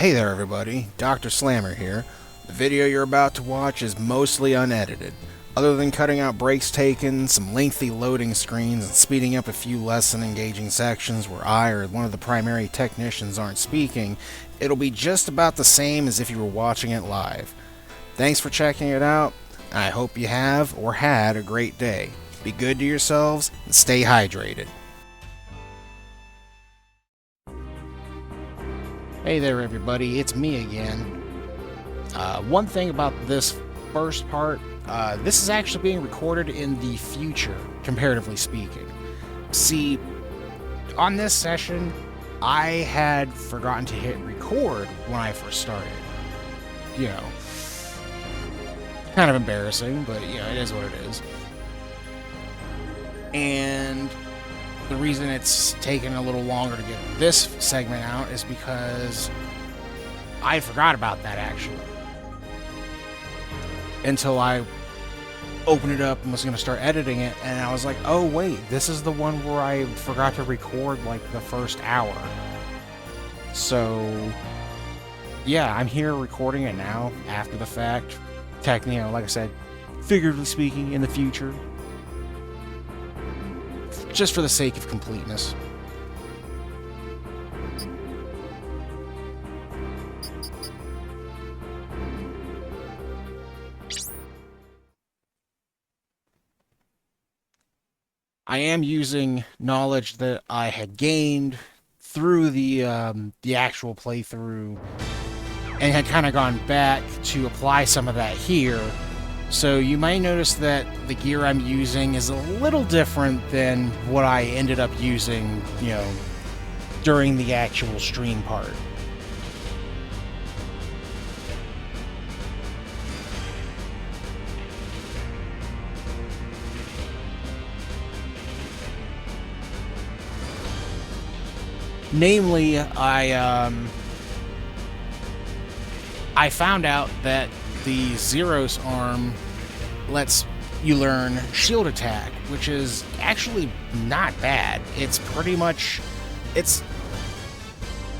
Hey there everybody, Dr. Slammer here. The video you're about to watch is mostly unedited. Other than cutting out breaks taken, some lengthy loading screens, and speeding up a few less than engaging sections where I or one of the primary technicians aren't speaking, it'll be just about the same as if you were watching it live. Thanks for checking it out, and I hope you have or had a great day. Be good to yourselves and stay hydrated. Hey there everybody, it's me again. One thing about this first part, this is actually being recorded in the future, comparatively speaking. See, on this session, I had forgotten to hit record when I first started. You know, kind of embarrassing, but you know, it is what it is. And the reason it's taken a little longer to get this segment out is because I forgot about that actually. Until I opened it up and was going to start editing it, and I was like, oh wait, this is the one where I forgot to record like the first hour. So yeah, I'm here recording it now after the fact. Technically, you know, like I said, figuratively speaking, in the future. Just for the sake of completeness. I am using knowledge that I had gained through the actual playthrough and had kind of gone back to apply some of that here. So you might notice that the gear I'm using is a little different than what I ended up using, you know, during the actual stream part. Namely, I found out that the Zeros arm lets you learn shield attack, which is actually not bad. It's pretty much, it's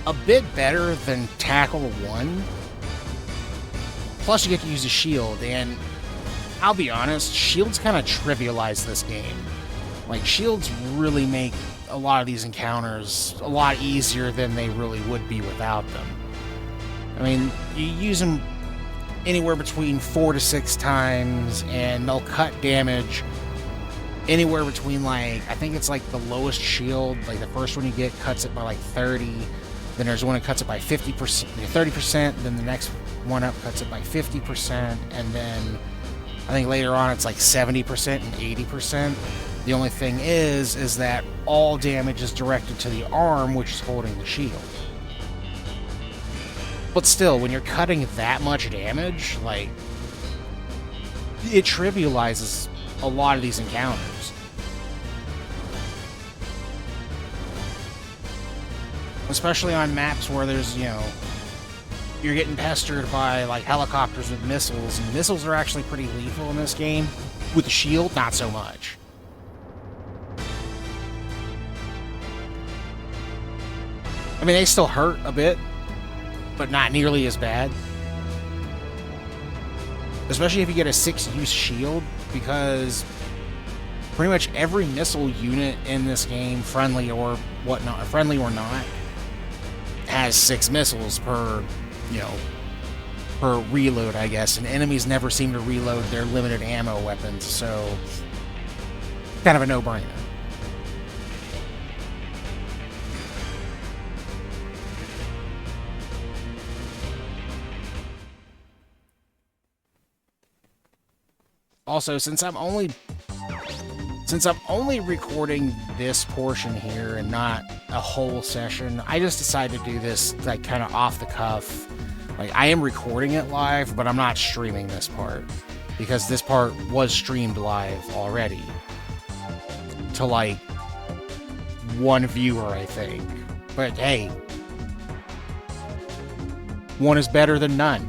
a bit better than Tackle 1. Plus you get to use a shield, and I'll be honest, shields kind of trivialize this game. Like, shields really make a lot of these encounters a lot easier than they really would be without them. I mean, you use them anywhere between 4 to 6 times, and they'll cut damage anywhere between, like, I think it's like the lowest shield, like the first one you get cuts it by like 30, then there's one that cuts it by 50%, 30%, then the next one up cuts it by 50%, and then I think later on it's like 70% and 80%. The only thing is that all damage is directed to the arm, which is holding the shield. But still, when you're cutting that much damage, like, it trivializes a lot of these encounters. Especially on maps where there's, you know, you're getting pestered by, like, helicopters with missiles, and missiles are actually pretty lethal in this game. With the shield, not so much. I mean, they still hurt a bit, but not nearly as bad. Especially if you get a 6-use shield, because pretty much every missile unit in this game, friendly or whatnot, friendly or not, has 6 missiles per, you know, per reload, I guess. And enemies never seem to reload their limited ammo weapons, so kind of a no-brainer. Also, since I'm only recording this portion here and not a whole session, I just decided to do this like kind of off the cuff. Like, I am recording it live, but I'm not streaming this part because this part was streamed live already to like 1 viewer, I think. But hey, one is better than none.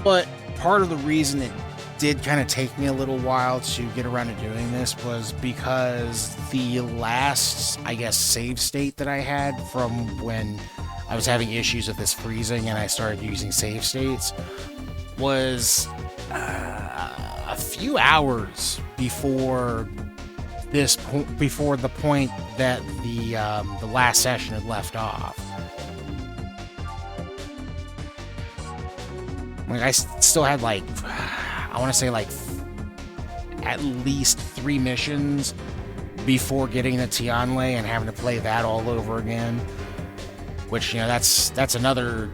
But part of the reason it did kind of take me a little while to get around to doing this was because the last, I guess, save state that I had from when I was having issues with this freezing and I started using save states was a few hours before before the point that the last session had left off. Like I still had like, I want to say like at least 3 missions before getting to Tianlei and having to play that all over again. Which, you know, that's another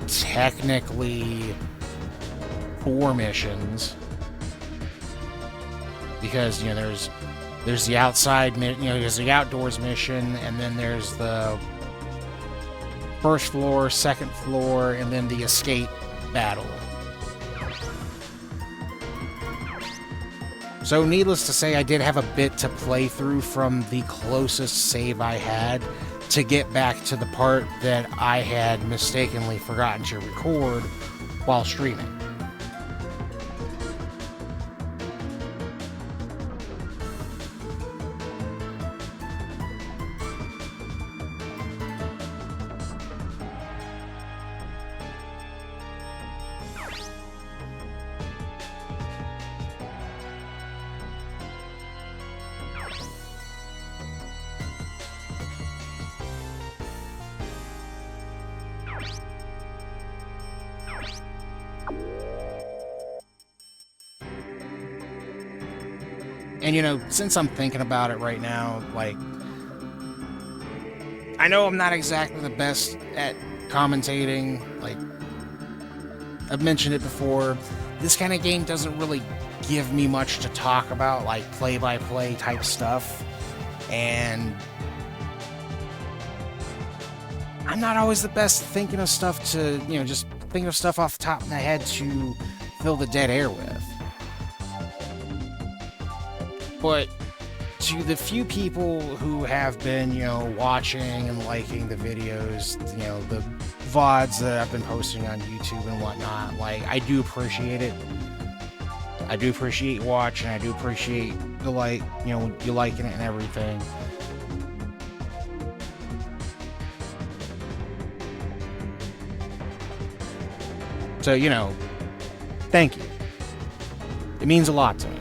technically 4 missions. Because, you know, there's the outside, you know, there's the outdoors mission, and then there's the first floor, second floor, and then the escape battle. So needless to say, I did have a bit to play through from the closest save I had to get back to the part that I had mistakenly forgotten to record while streaming. And, you know, since I'm thinking about it right now, like, I know I'm not exactly the best at commentating. Like, I've mentioned it before. This kind of game doesn't really give me much to talk about, like play-by-play type stuff. And I'm not always the best thinking of stuff to, you know, just thinking of stuff off the top of my head to fill the dead air with. But to the few people who have been, you know, watching and liking the videos, you know, the VODs that I've been posting on YouTube and whatnot, like, I do appreciate it. I do appreciate watching. I do appreciate the, like, you know, you liking it and everything. So, you know, thank you. It means a lot to me.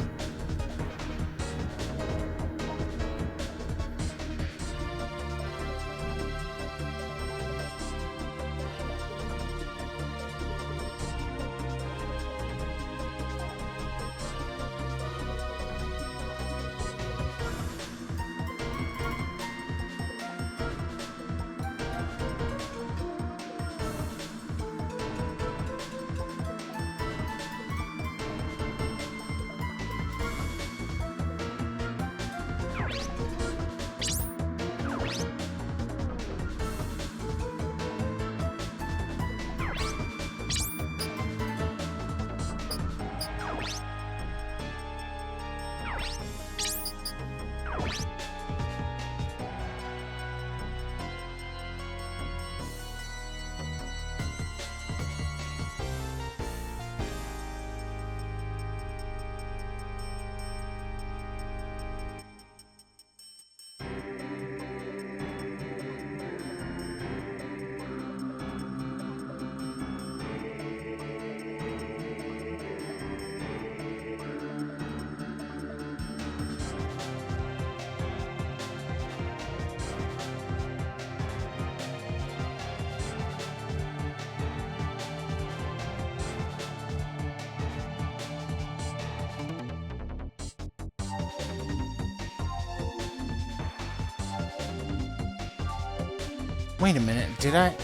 Wait a minute, did I?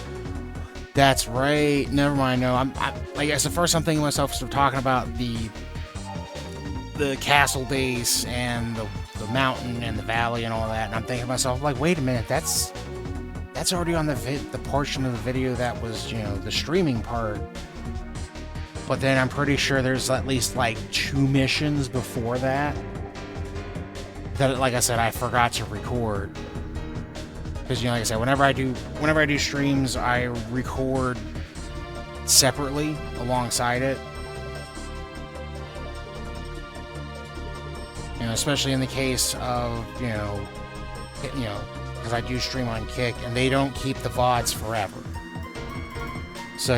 That's right. Never mind. No, I guess the first I'm thinking to myself is we're talking about the castle base and the mountain and the valley and all that, and I'm thinking to myself, like, wait a minute, that's already on the portion of the video that was, you know, the streaming part. But then I'm pretty sure there's at least like 2 missions before that that, like I said, I forgot to record. Because, you know, like I said, whenever I do streams, I record separately alongside it. You know, especially in the case of, because I do stream on Kick, and they don't keep the VODs forever. So,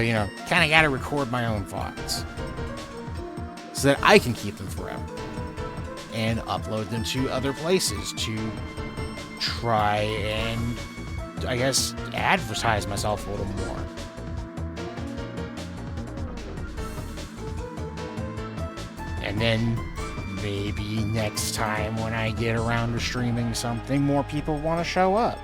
kind of got to record my own VODs so that I can keep them forever and upload them to other places to try and, I guess, advertise myself a little more. And then maybe next time when I get around to streaming something, more people want to show up.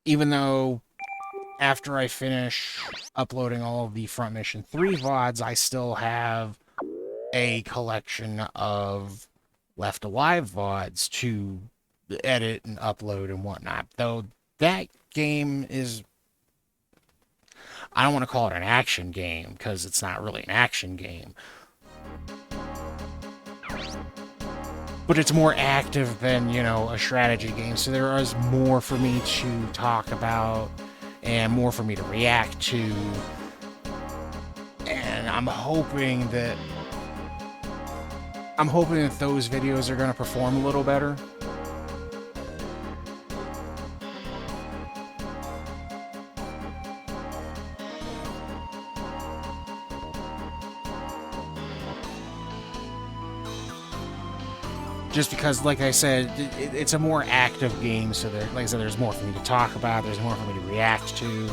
Even though after I finish uploading all of the Front Mission 3 VODs, I still have a collection of Left Alive VODs to edit and upload and whatnot. Though that game is, I don't want to call it an action game, because it's not really an action game. But it's more active than, a strategy game, so there is more for me to talk about and more for me to react to. And I'm hoping that those videos are going to perform a little better. Just because, like I said, it's a more active game, so like I said, there's more for me to talk about, there's more for me to react to.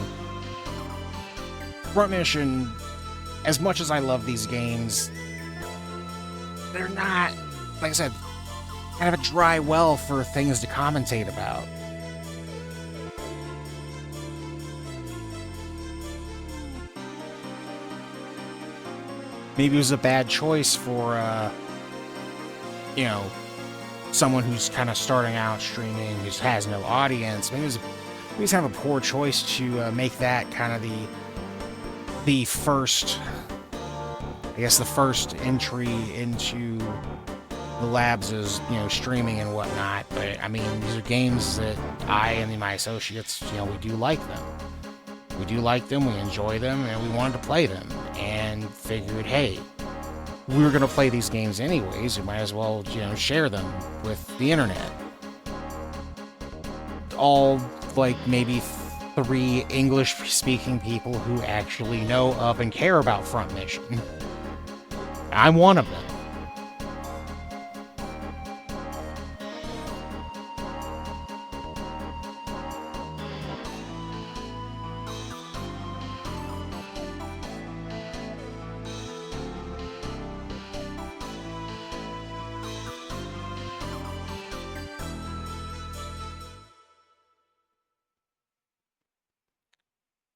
Front Mission, as much as I love these games, they're not, like I said, kind of a dry well for things to commentate about. Maybe it was a bad choice for, someone who's kind of starting out streaming, who has no audience. Maybe it was kind of a poor choice to make that kind of the first, I guess, the first entry into the labs is, streaming and whatnot. But I mean, these are games that I and my associates, we do like them. We do like them, we enjoy them, and we wanted to play them. And figured, hey, we were going to play these games anyways, we might as well, share them with the internet. All, like, maybe 3 English-speaking people who actually know of and care about Front Mission. I'm one of them.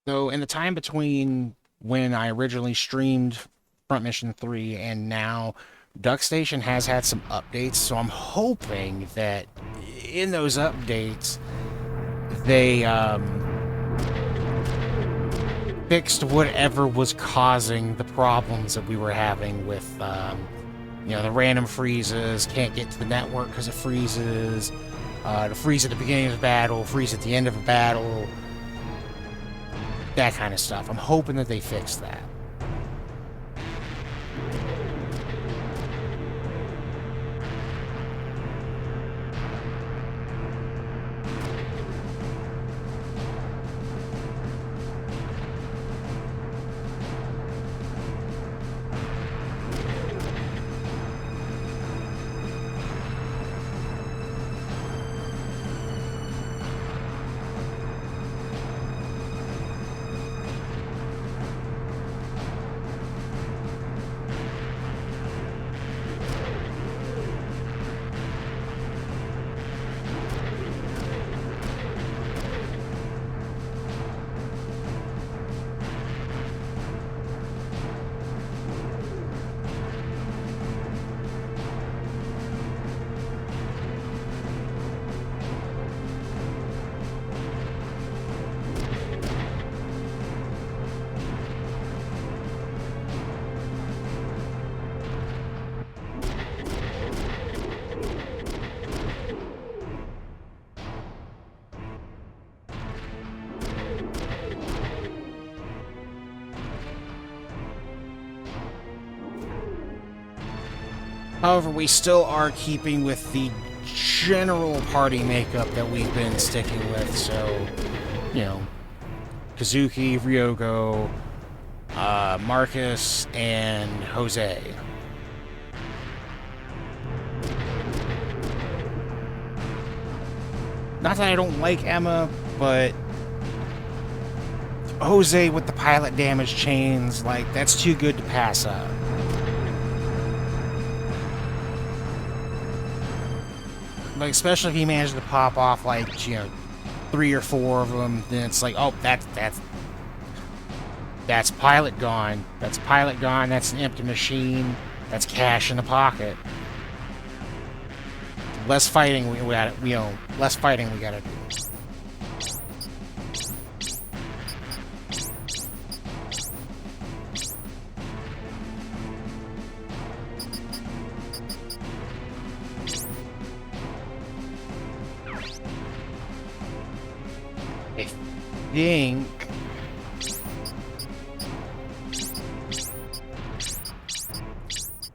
So in the time between when I originally streamed Front Mission 3 and now, Duck Station has had some updates, so I'm hoping that in those updates they fixed whatever was causing the problems that we were having with the random freezes, can't get to the network because it freezes, the freeze at the beginning of the battle, freeze at the end of a battle, that kind of stuff. I'm hoping that they fix that. However, we still are keeping with the general party makeup that we've been sticking with. So, you know, Kazuki, Ryoko, Marcus, and Jose. Not that I don't like Emma, but Jose with the pilot damage chains, like, that's too good to pass up. Like, especially if he managed to pop off, like, you know, 3 or 4 of them, then it's like, oh, that's pilot gone. That's pilot gone. That's an empty machine. That's cash in the pocket. Less fighting we got, you know, less fighting we gotta do.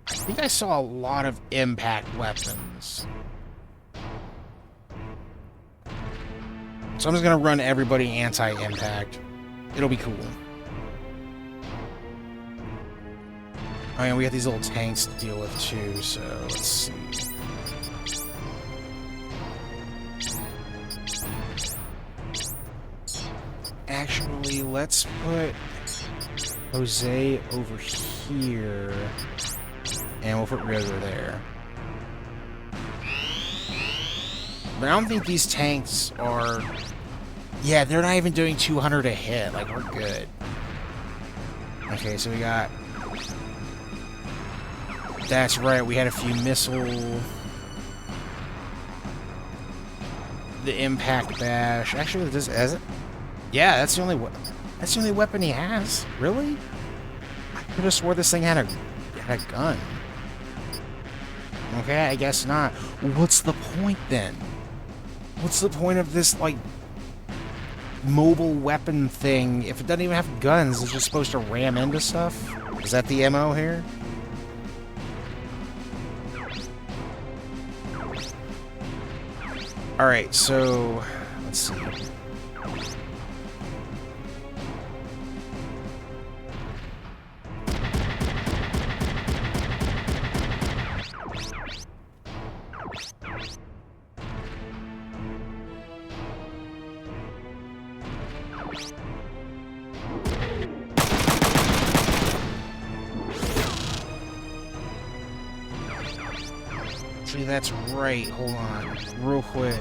I think I saw a lot of impact weapons. So I'm just gonna run everybody anti-impact. It'll be cool. Oh yeah, we got these little tanks to deal with too, so let's see. Actually, let's put Jose over here, and we'll put Ryoko there. But I don't think these tanks are... Yeah, they're not even doing 200 a hit. Like, we're good. Okay, so we got... That's right, we had a few missile... The impact bash. Actually, this has it. Yeah, that's the only weapon he has. Really? I could have swore this thing had a gun. Okay, I guess not. What's the point then? What's the point of this, like, mobile weapon thing if it doesn't even have guns? It's just supposed to ram into stuff? Is that the MO here? Alright, so... Let's see. That's right. Hold on. Real quick.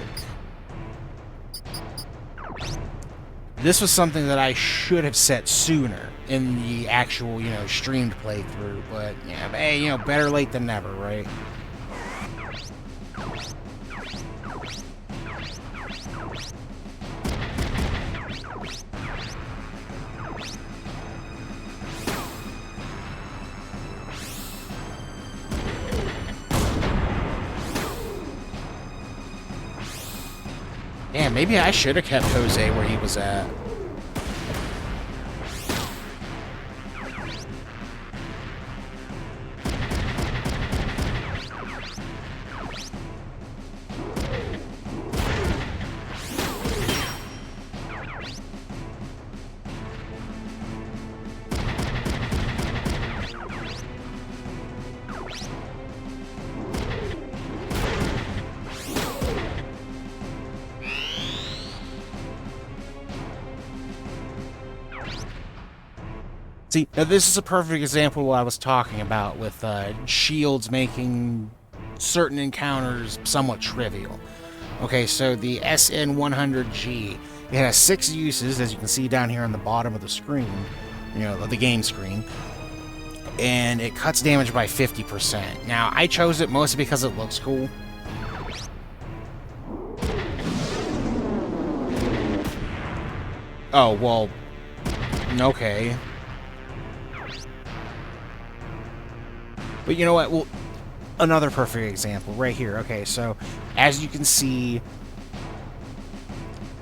This was something that I should have set sooner in the actual, you know, streamed playthrough. But, yeah, hey, you know, better late than never, right? Yeah, maybe I should have kept Jose where he was at. See, now this is a perfect example of what I was talking about with shields making certain encounters somewhat trivial. Okay, so the SN100G, it has 6 uses, as you can see down here on the bottom of the screen, you know, of the game screen, and it cuts damage by 50%. Now, I chose it mostly because it looks cool. Oh, well, okay. But you know what? Well, another perfect example right here. Okay, so as you can see,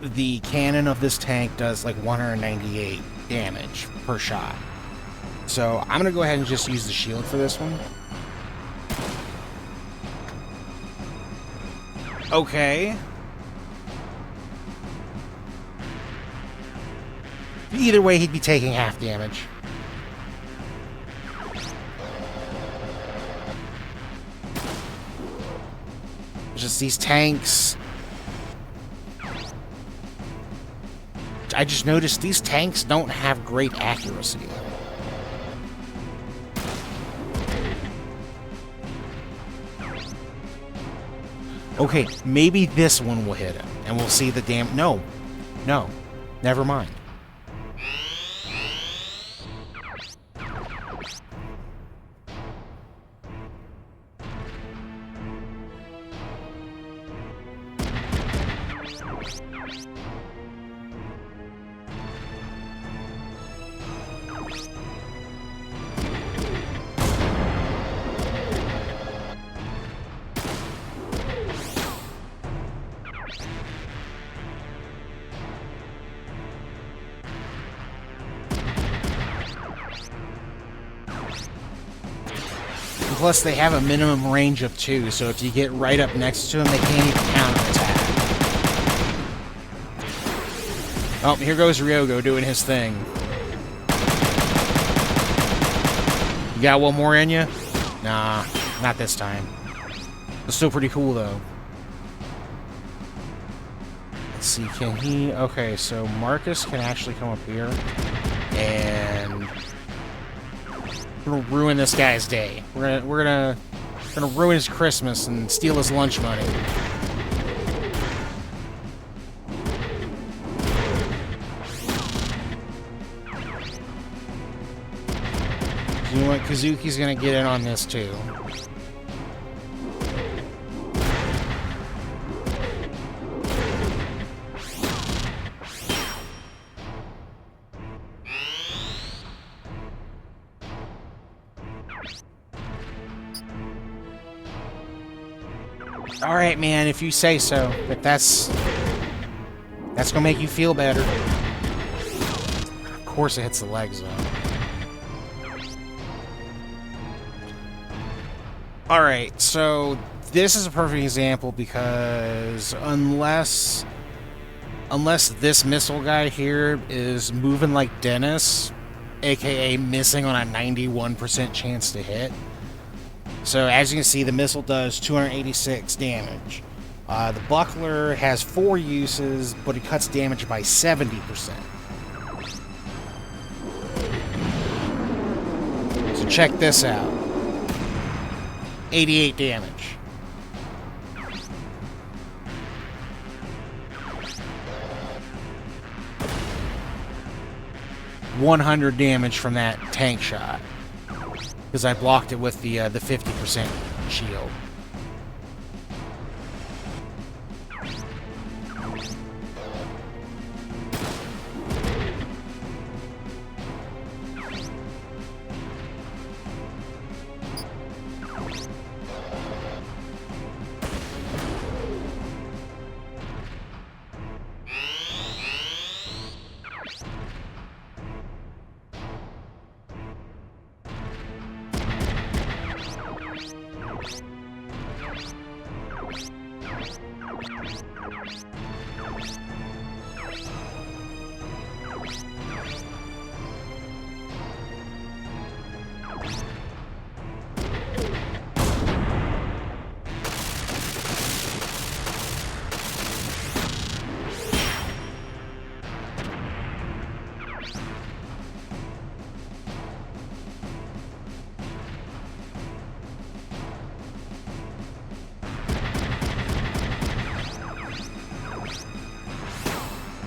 the cannon of this tank does like 198 damage per shot. So I'm going to go ahead and just use the shield for this one. Okay. Either way, he'd be taking half damage. Just these tanks. I just noticed these tanks don't have great accuracy. Okay, maybe this one will hit him, and we'll see the damn... No. No. Never mind. Plus, they have a minimum range of 2, so if you get right up next to them, they can't even counterattack. Oh, here goes Ryogo doing his thing. You got one more in you? Nah, not this time. It's still pretty cool, though. Let's see, can he... Okay, so Marcus can actually come up here. And... we're gonna ruin this guy's day. We're gonna ruin his Christmas and steal his lunch money. You know what? Kazuki's gonna get in on this too. All right, man, if you say so. But that's gonna make you feel better. Of course it hits the legs, though. All right, so this is a perfect example because unless this missile guy here is moving like Dennis, aka missing on a 91% chance to hit. So as you can see, the missile does 286 damage. The buckler has 4 uses, but it cuts damage by 70%. So check this out. 88 damage. $100 damage from that tank shot. Because I blocked it with the 50% shield.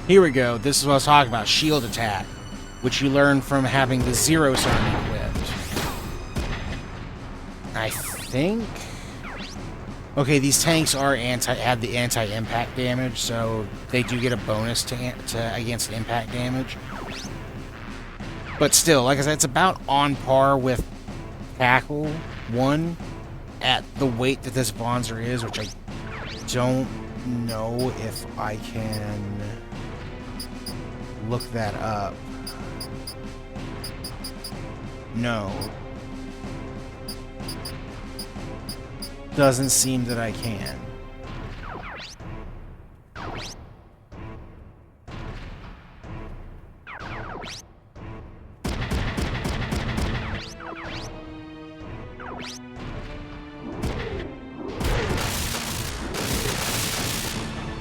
Here we go. This is what I was talking about. Shield attack, which you learn from having the Zero Army equipped. I think... Okay, these tanks are have the anti-impact damage, so they do get a bonus to against impact damage. But still, like I said, it's about on par with Tackle 1 at the weight that this Bonzer is, which I don't know if I can look that up. No. Doesn't seem that I can.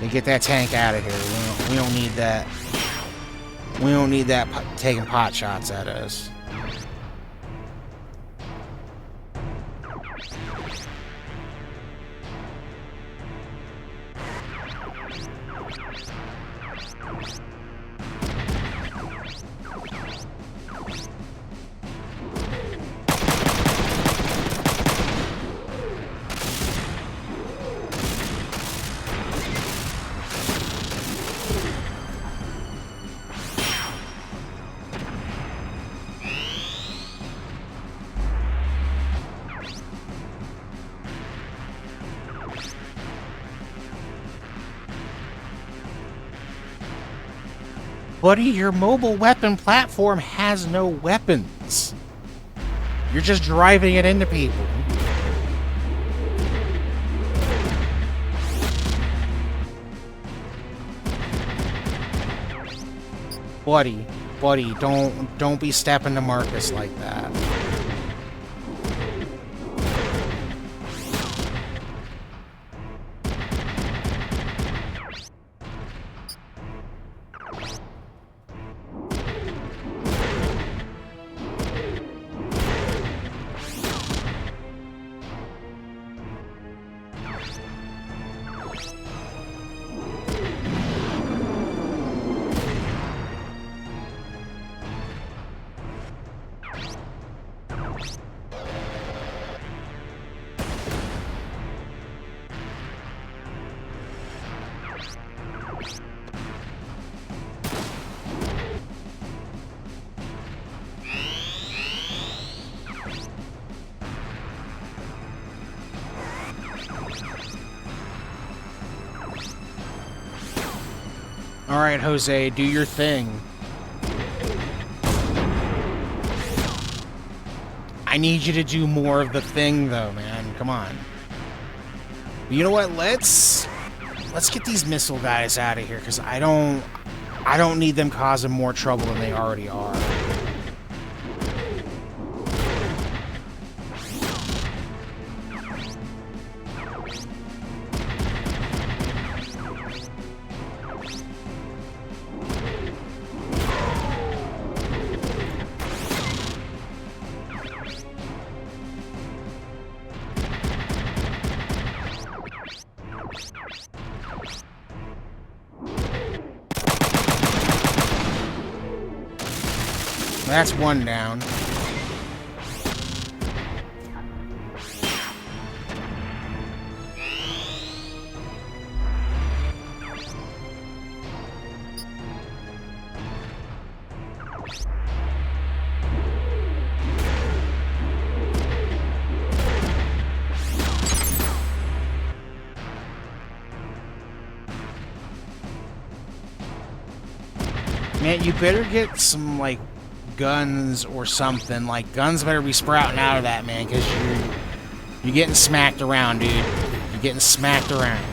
And get that tank out of here. We don't need that. We don't need that taking pot shots at us. Buddy, your mobile weapon platform has no weapons. You're just driving it into people. Buddy, don't be stepping to Marcus like that. All right, Jose, do your thing. I need you to do more of the thing, though, man. Come on. You know what? Let's get these missile guys out of here, because I don't need them causing more trouble than they already are. That's one down. Man, you better get some, like, guns or something. Like, guns better be sprouting out of that, man, because you're getting smacked around, dude. You're getting smacked around.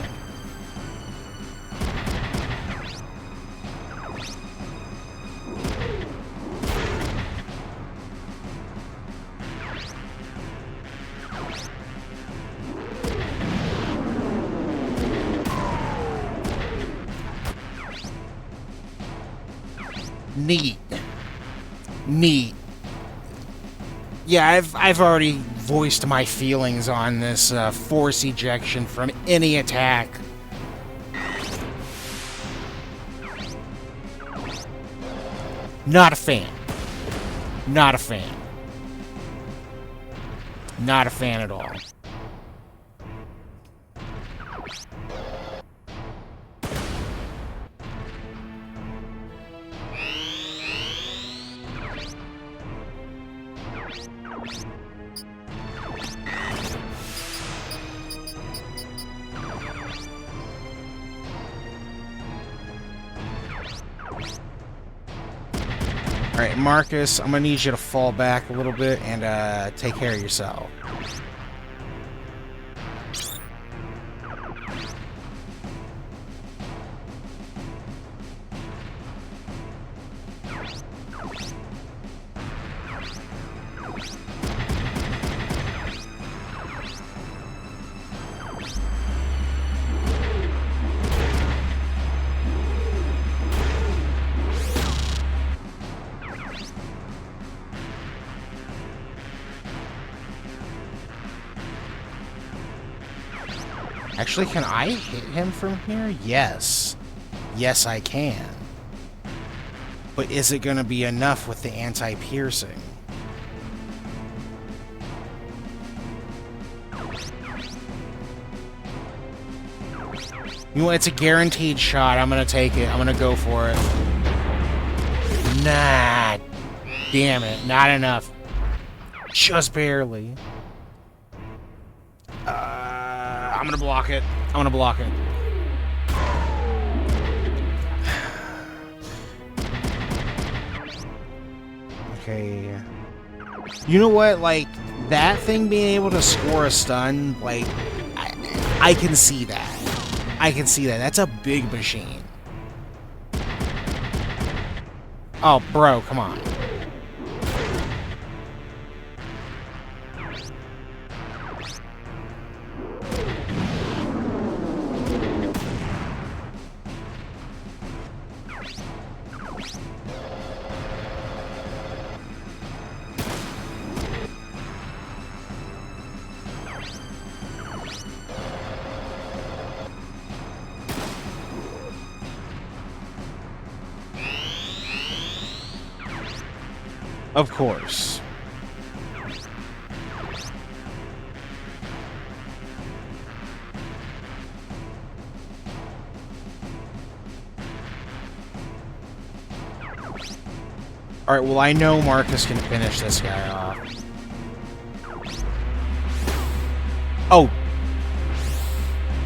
Neat. Yeah, I've already voiced my feelings on this force ejection from any attack. Not a fan. Not a fan. Not a fan at all. Alright, Marcus, I'm gonna need you to fall back a little bit and take care of yourself. Actually, can I hit him from here? Yes. Yes, I can. But is it going to be enough with the anti-piercing? You know what? It's a guaranteed shot. I'm going to take it. I'm going to go for it. Nah. Damn it. Not enough. Just barely. I'm going to block it. I'm going to block it. Okay. You know what? Like, that thing being able to score a stun, like, I can see that. I can see that. That's a big machine. Oh, bro, come on. Of course. Alright, well, I know Marcus can finish this guy off. Oh.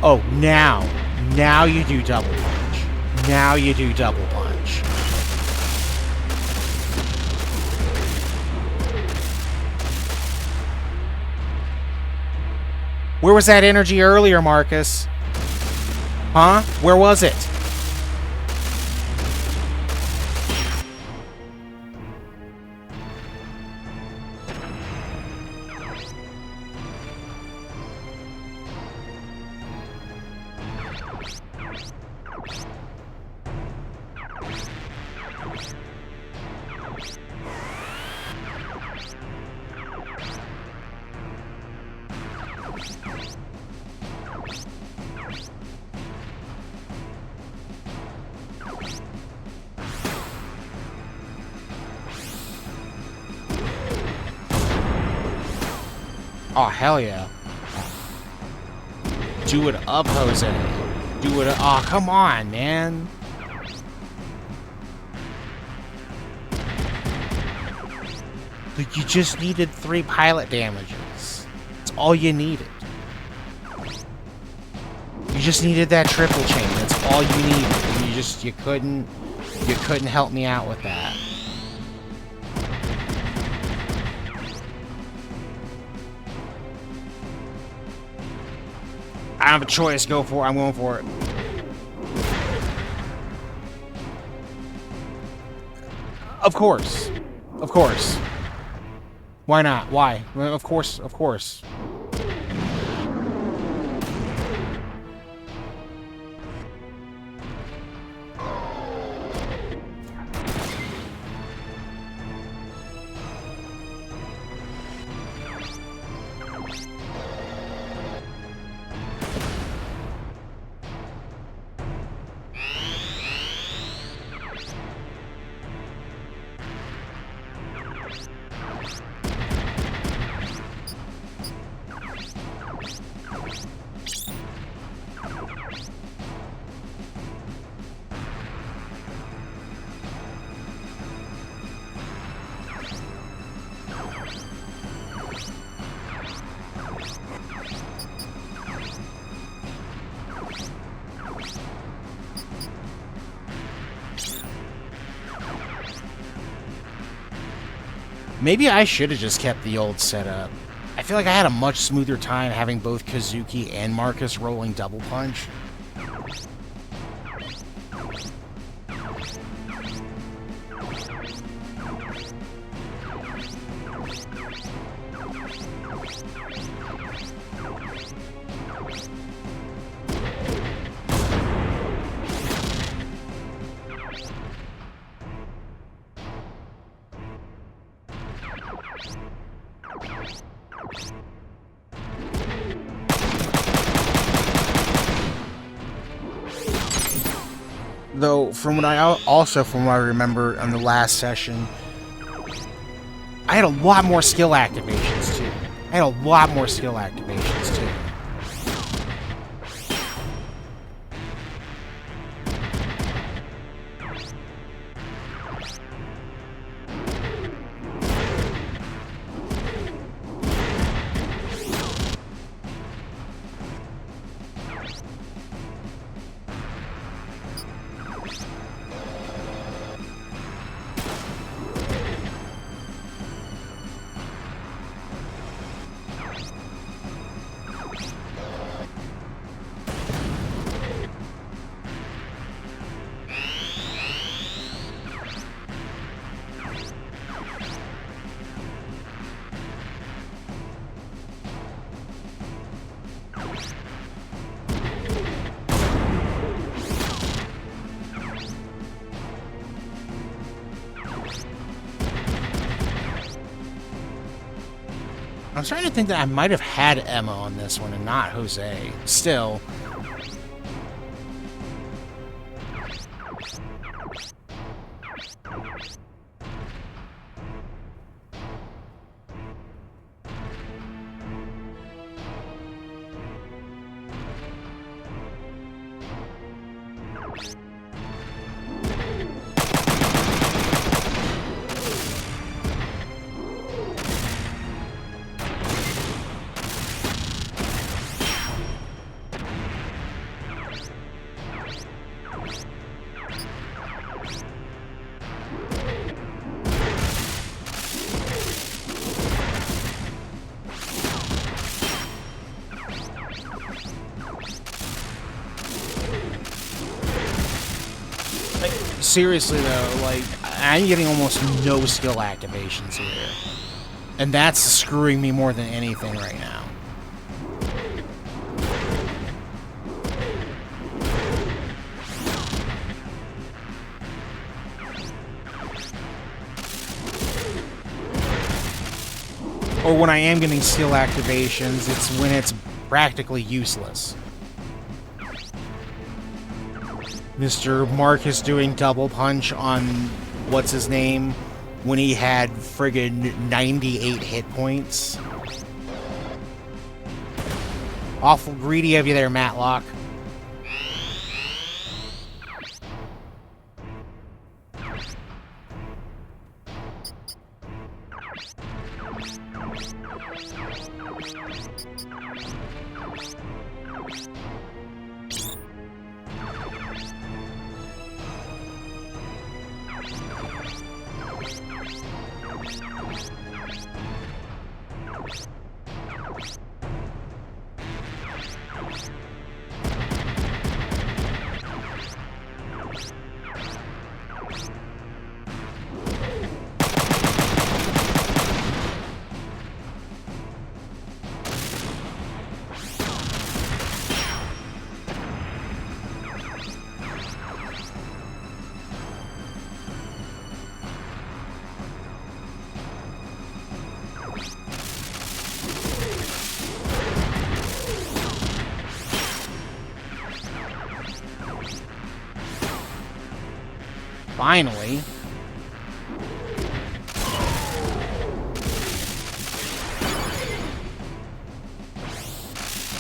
Oh, now. Now you do double punch. Now you do double punch. Where was that energy earlier, Marcus? Huh? Where was it? Oh, hell yeah. Do it up, Jose. Do it up. Oh, come on, man. Like, you just needed 3 pilot damages. That's all you needed. You just needed that triple chain. That's all you needed. And you couldn't help me out with that. I have a choice. Go for it. I'm going for it. Of course. Of course. Why not? Why? Well, of course. Of course. Maybe I should have just kept the old setup. I feel like I had a much smoother time having both Kazuki and Marcus rolling double punch. Though, from what I remember on the last session, I had a lot more skill activations too. I'm starting to think that I might have had Emma on this one and not Jose. Still. Seriously though, like, I'm getting almost no skill activations here. And that's screwing me more than anything right now. Or when I am getting skill activations, it's when it's practically useless. Mr. Marcus doing double punch on what's his name when he had friggin' 98 hit points. Awful greedy of you there, Matlock. Finally.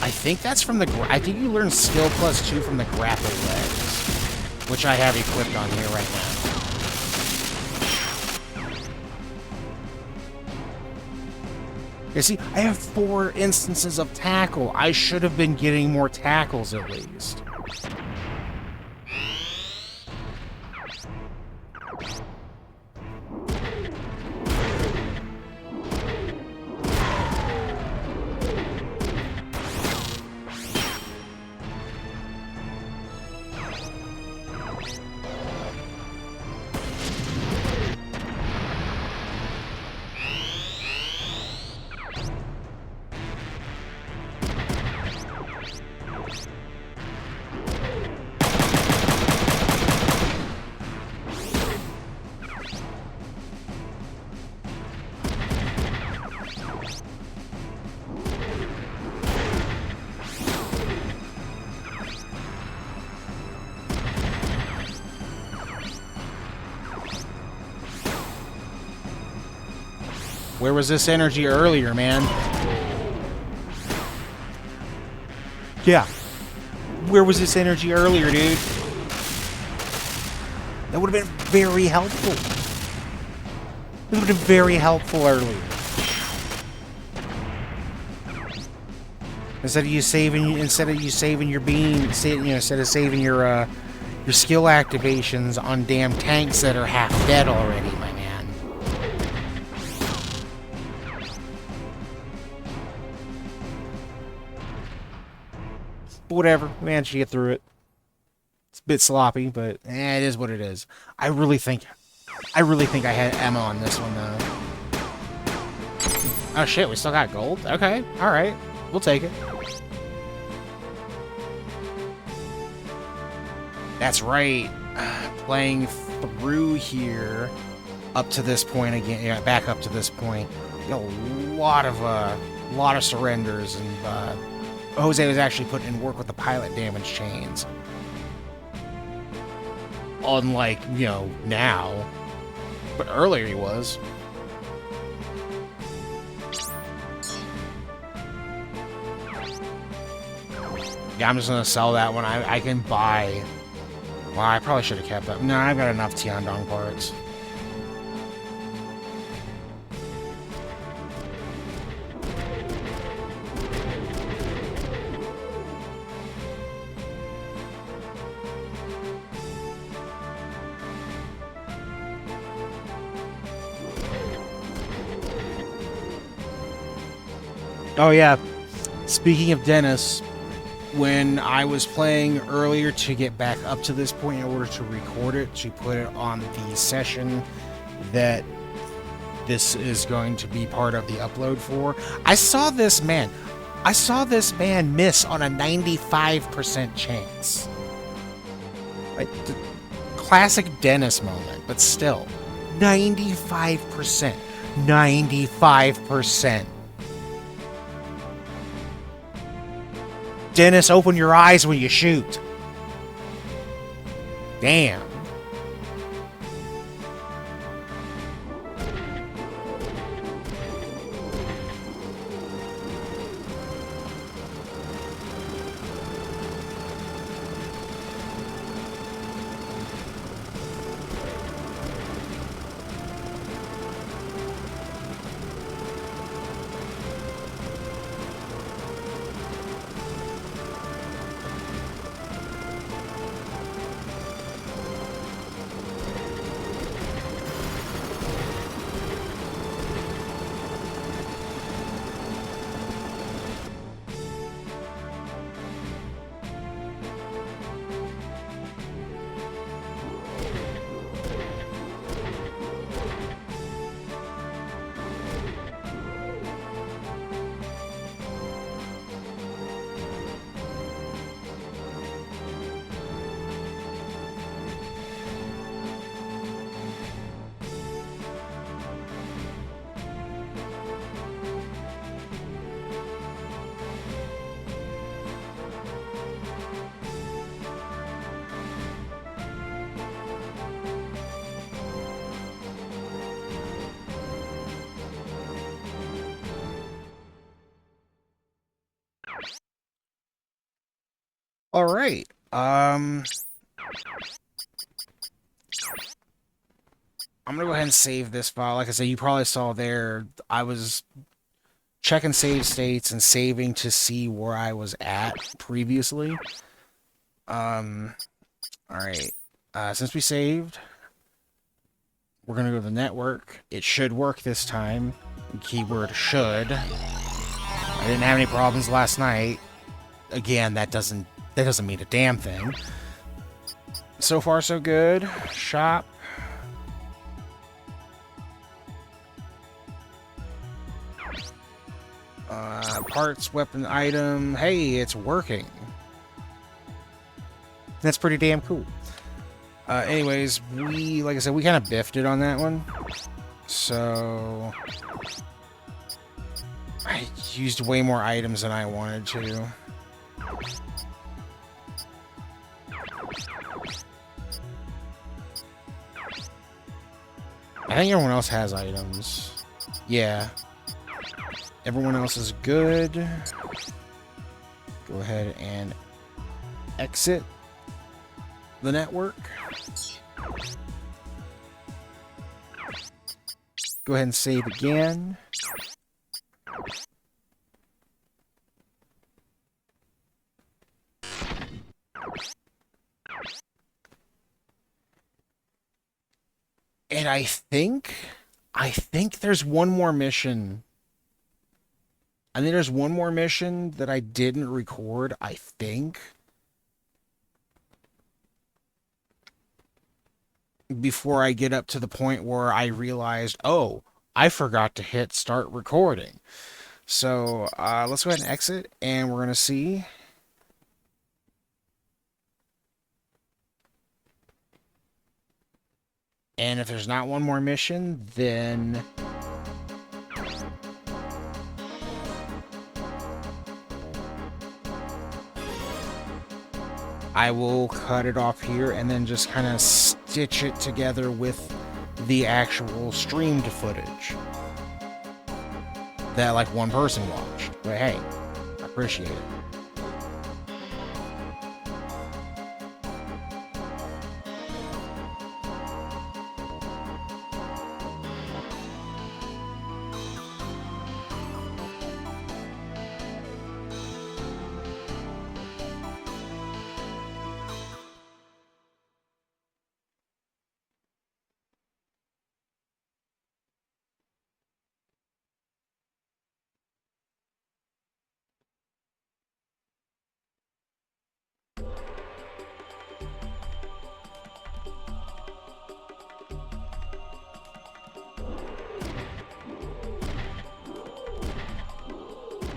I think that's from the... I think you learn skill +2 from the grapple legs, which I have equipped on here right now. You see, I have 4 instances of tackle. I should have been getting more tackles at least. Where was this energy earlier, man? Yeah. Where was this energy earlier, dude? That would have been very helpful. It would have been very helpful earlier. Instead of you saving your beam, instead of saving your skill activations on damn tanks that are half dead already, my man. But whatever, we managed to get through it. It's a bit sloppy, but it is what it is. I really think I had Emma on this one though. Oh shit, we still got gold? Okay, alright. We'll take it. That's right. Playing through here up to this point again. Yeah, back up to this point. You know, a lot of surrenders, and Jose was actually putting in work with the pilot damage chains. Unlike, you know, now. But earlier he was. Yeah, I'm just gonna sell that one. I can buy. Well, I probably should have kept that. No, I've got enough Tiandong parts. Oh yeah. Speaking of Dennis, when I was playing earlier to get back up to this point in order to record it, to put it on the session that this is going to be part of the upload for, I saw this man miss on a 95% chance. Like, the classic Dennis moment, but still, 95%. 95%. Dennis, open your eyes when you shoot. Damn. All right. I'm gonna go ahead and save this file. Like I said, you probably saw there, I was checking save states and saving to see where I was at previously. All right. Since we saved, we're gonna go to the network. It should work this time. Keyword should. I didn't have any problems last night. Again, that doesn't mean a damn thing. So far, so good. Shop. Parts, weapon, item. Hey, it's working. That's pretty damn cool. Anyways, like I said, we kind of biffed it on that one. So I used way more items than I wanted to. I think everyone else has items. Yeah. Everyone else is good. Go ahead and exit the network. Go ahead and save again. And I think there's one more mission. I think there's one more mission that I didn't record, I think. Before I get up to the point where I realized, oh, I forgot to hit start recording. So let's go ahead and exit, and we're going to see. And if there's not one more mission, then I will cut it off here and then just kind of stitch it together with the actual streamed footage that like one person watched. But hey, I appreciate it.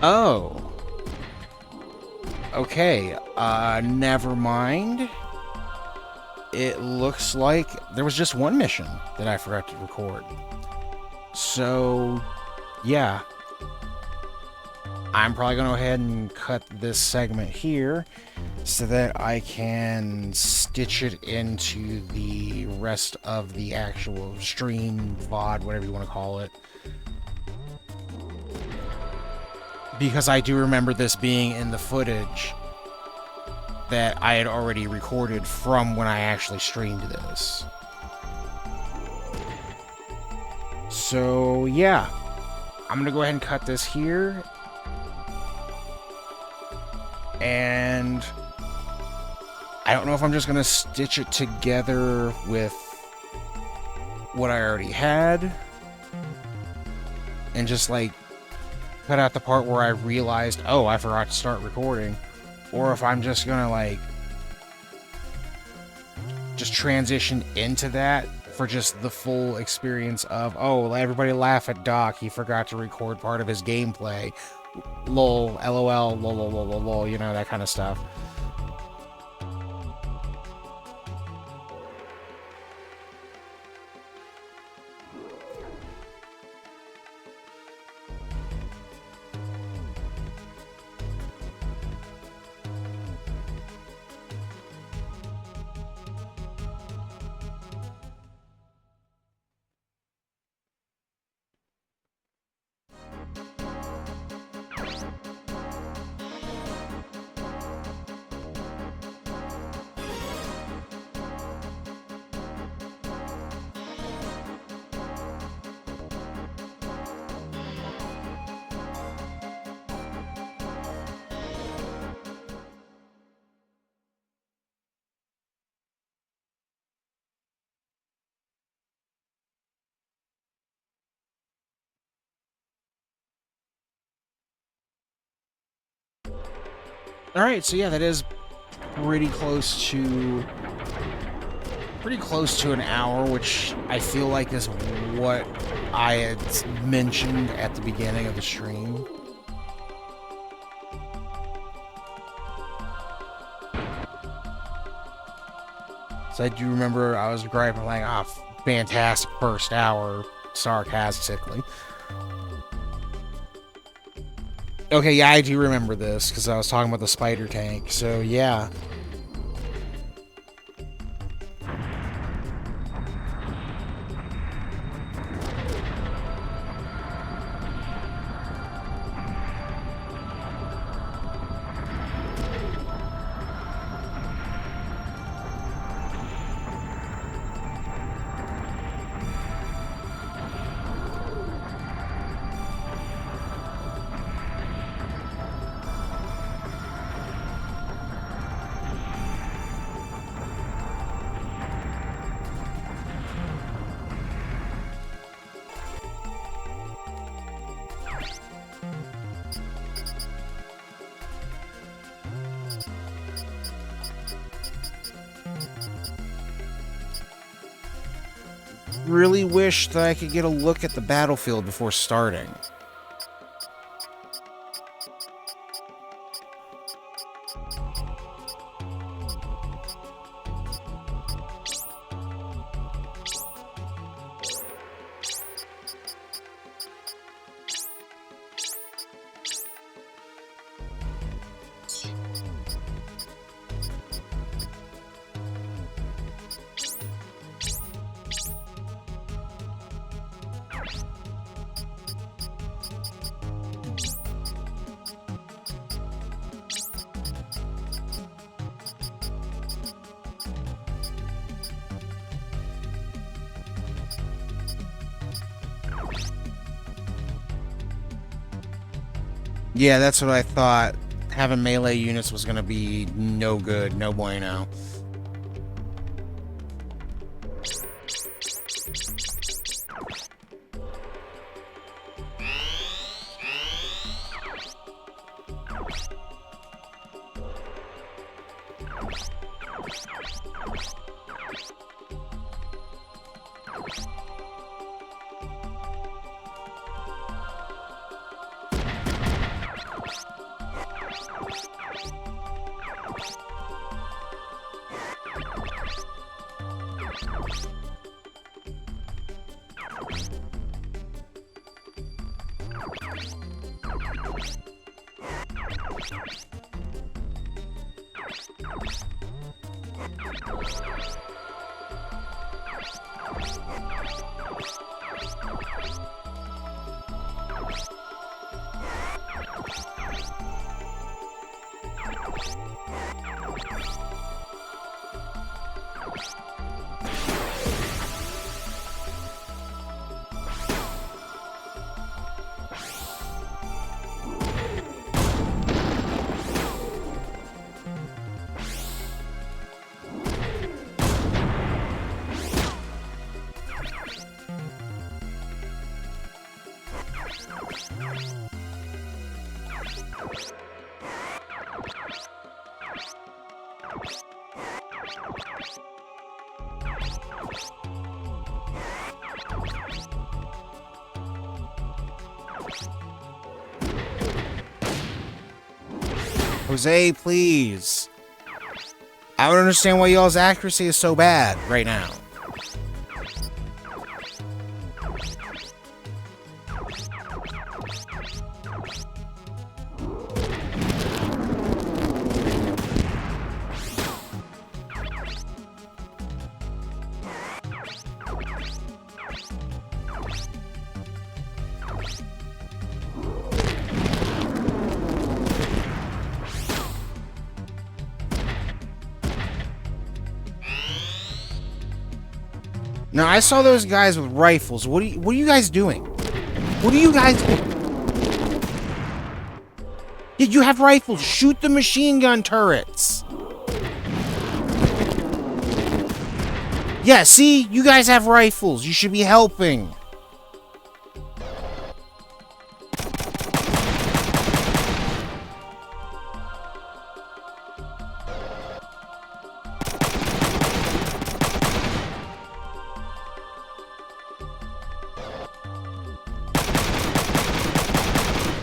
Oh. Okay, never mind. It looks like there was just one mission that I forgot to record. So, yeah. I'm probably going to go ahead and cut this segment here so that I can stitch it into the rest of the actual stream, VOD, whatever you want to call it. Because I do remember this being in the footage that I had already recorded from when I actually streamed this. So, yeah. I'm going to go ahead and cut this here. And I don't know if I'm just going to stitch it together with what I already had. And just, like, cut out the part where I realized, oh, I forgot to start recording. Or if I'm just gonna, like, just transition into that for just the full experience of, oh, let everybody laugh at Doc, he forgot to record part of his gameplay. Lol, LOL, lol, lol, lol, lol, lol, you know, that kind of stuff. Alright, so yeah, that is pretty close to an hour, which I feel like is what I had mentioned at the beginning of the stream. So I do remember I was griping like, ah, fantastic first hour, sarcastically. Okay, yeah, I do remember this, because I was talking about the spider tank, so yeah. really wish that I could get a look at the battlefield before starting. Yeah, that's what I thought. Having melee units was gonna be no good, no bueno. Jose, please. I don't understand why y'all's accuracy is so bad right now. Now, I saw those guys with rifles. What are you guys doing? What are you guys doing? Did you have rifles? Shoot the machine gun turrets. Yeah, see? You guys have rifles. You should be helping.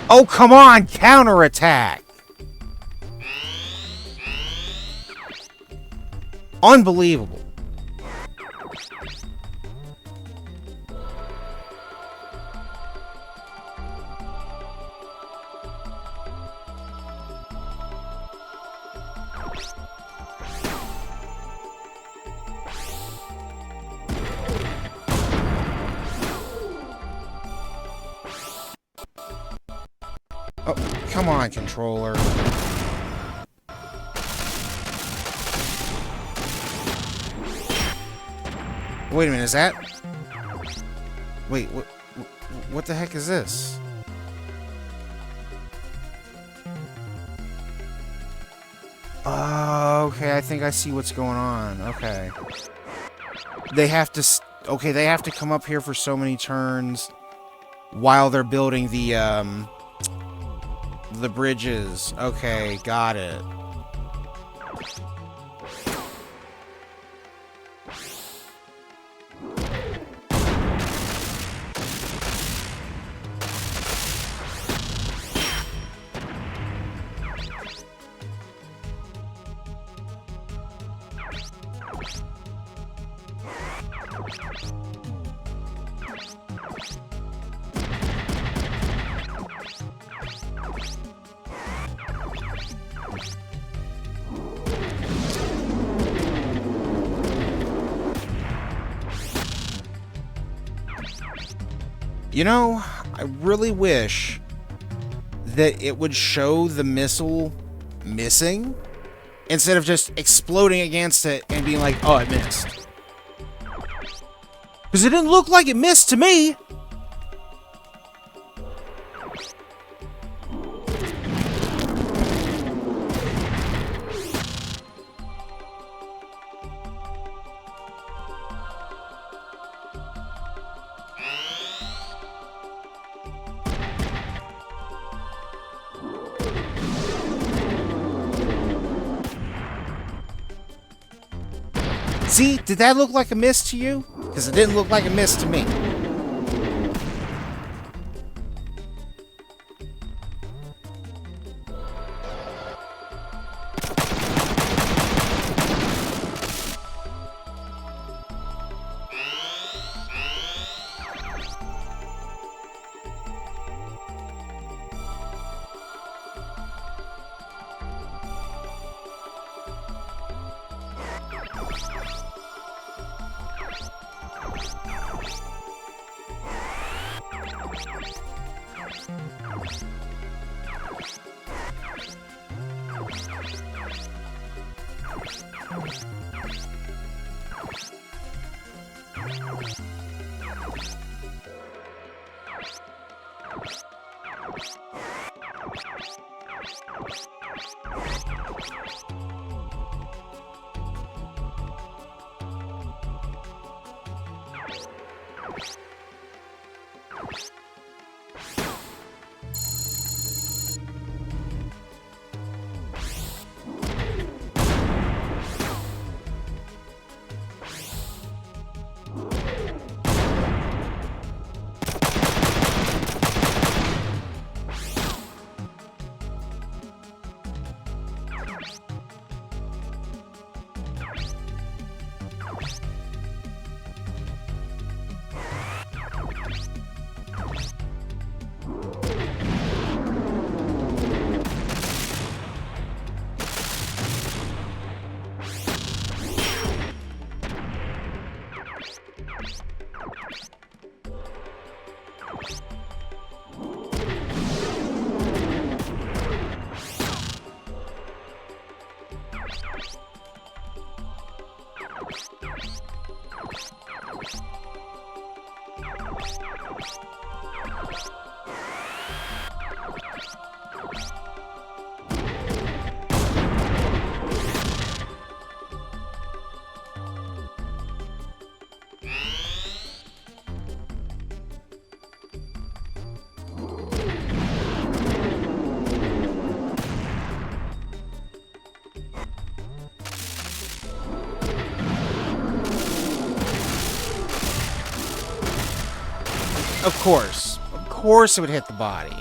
Oh, come on! Counterattack! Unbelievable. Oh, come on, controller. Wait a minute, is that... Wait, what the heck is this? Oh, okay, I think I see what's going on. Okay. They have to... Okay, they have to come up here for so many turns while they're building the bridges. Okay, got it. You know, I really wish that it would show the missile missing instead of just exploding against it and being like, oh, it missed. Because it didn't look like it missed to me. See, did that look like a miss to you? Because it didn't look like a miss to me. Of course. Of course it would hit the body.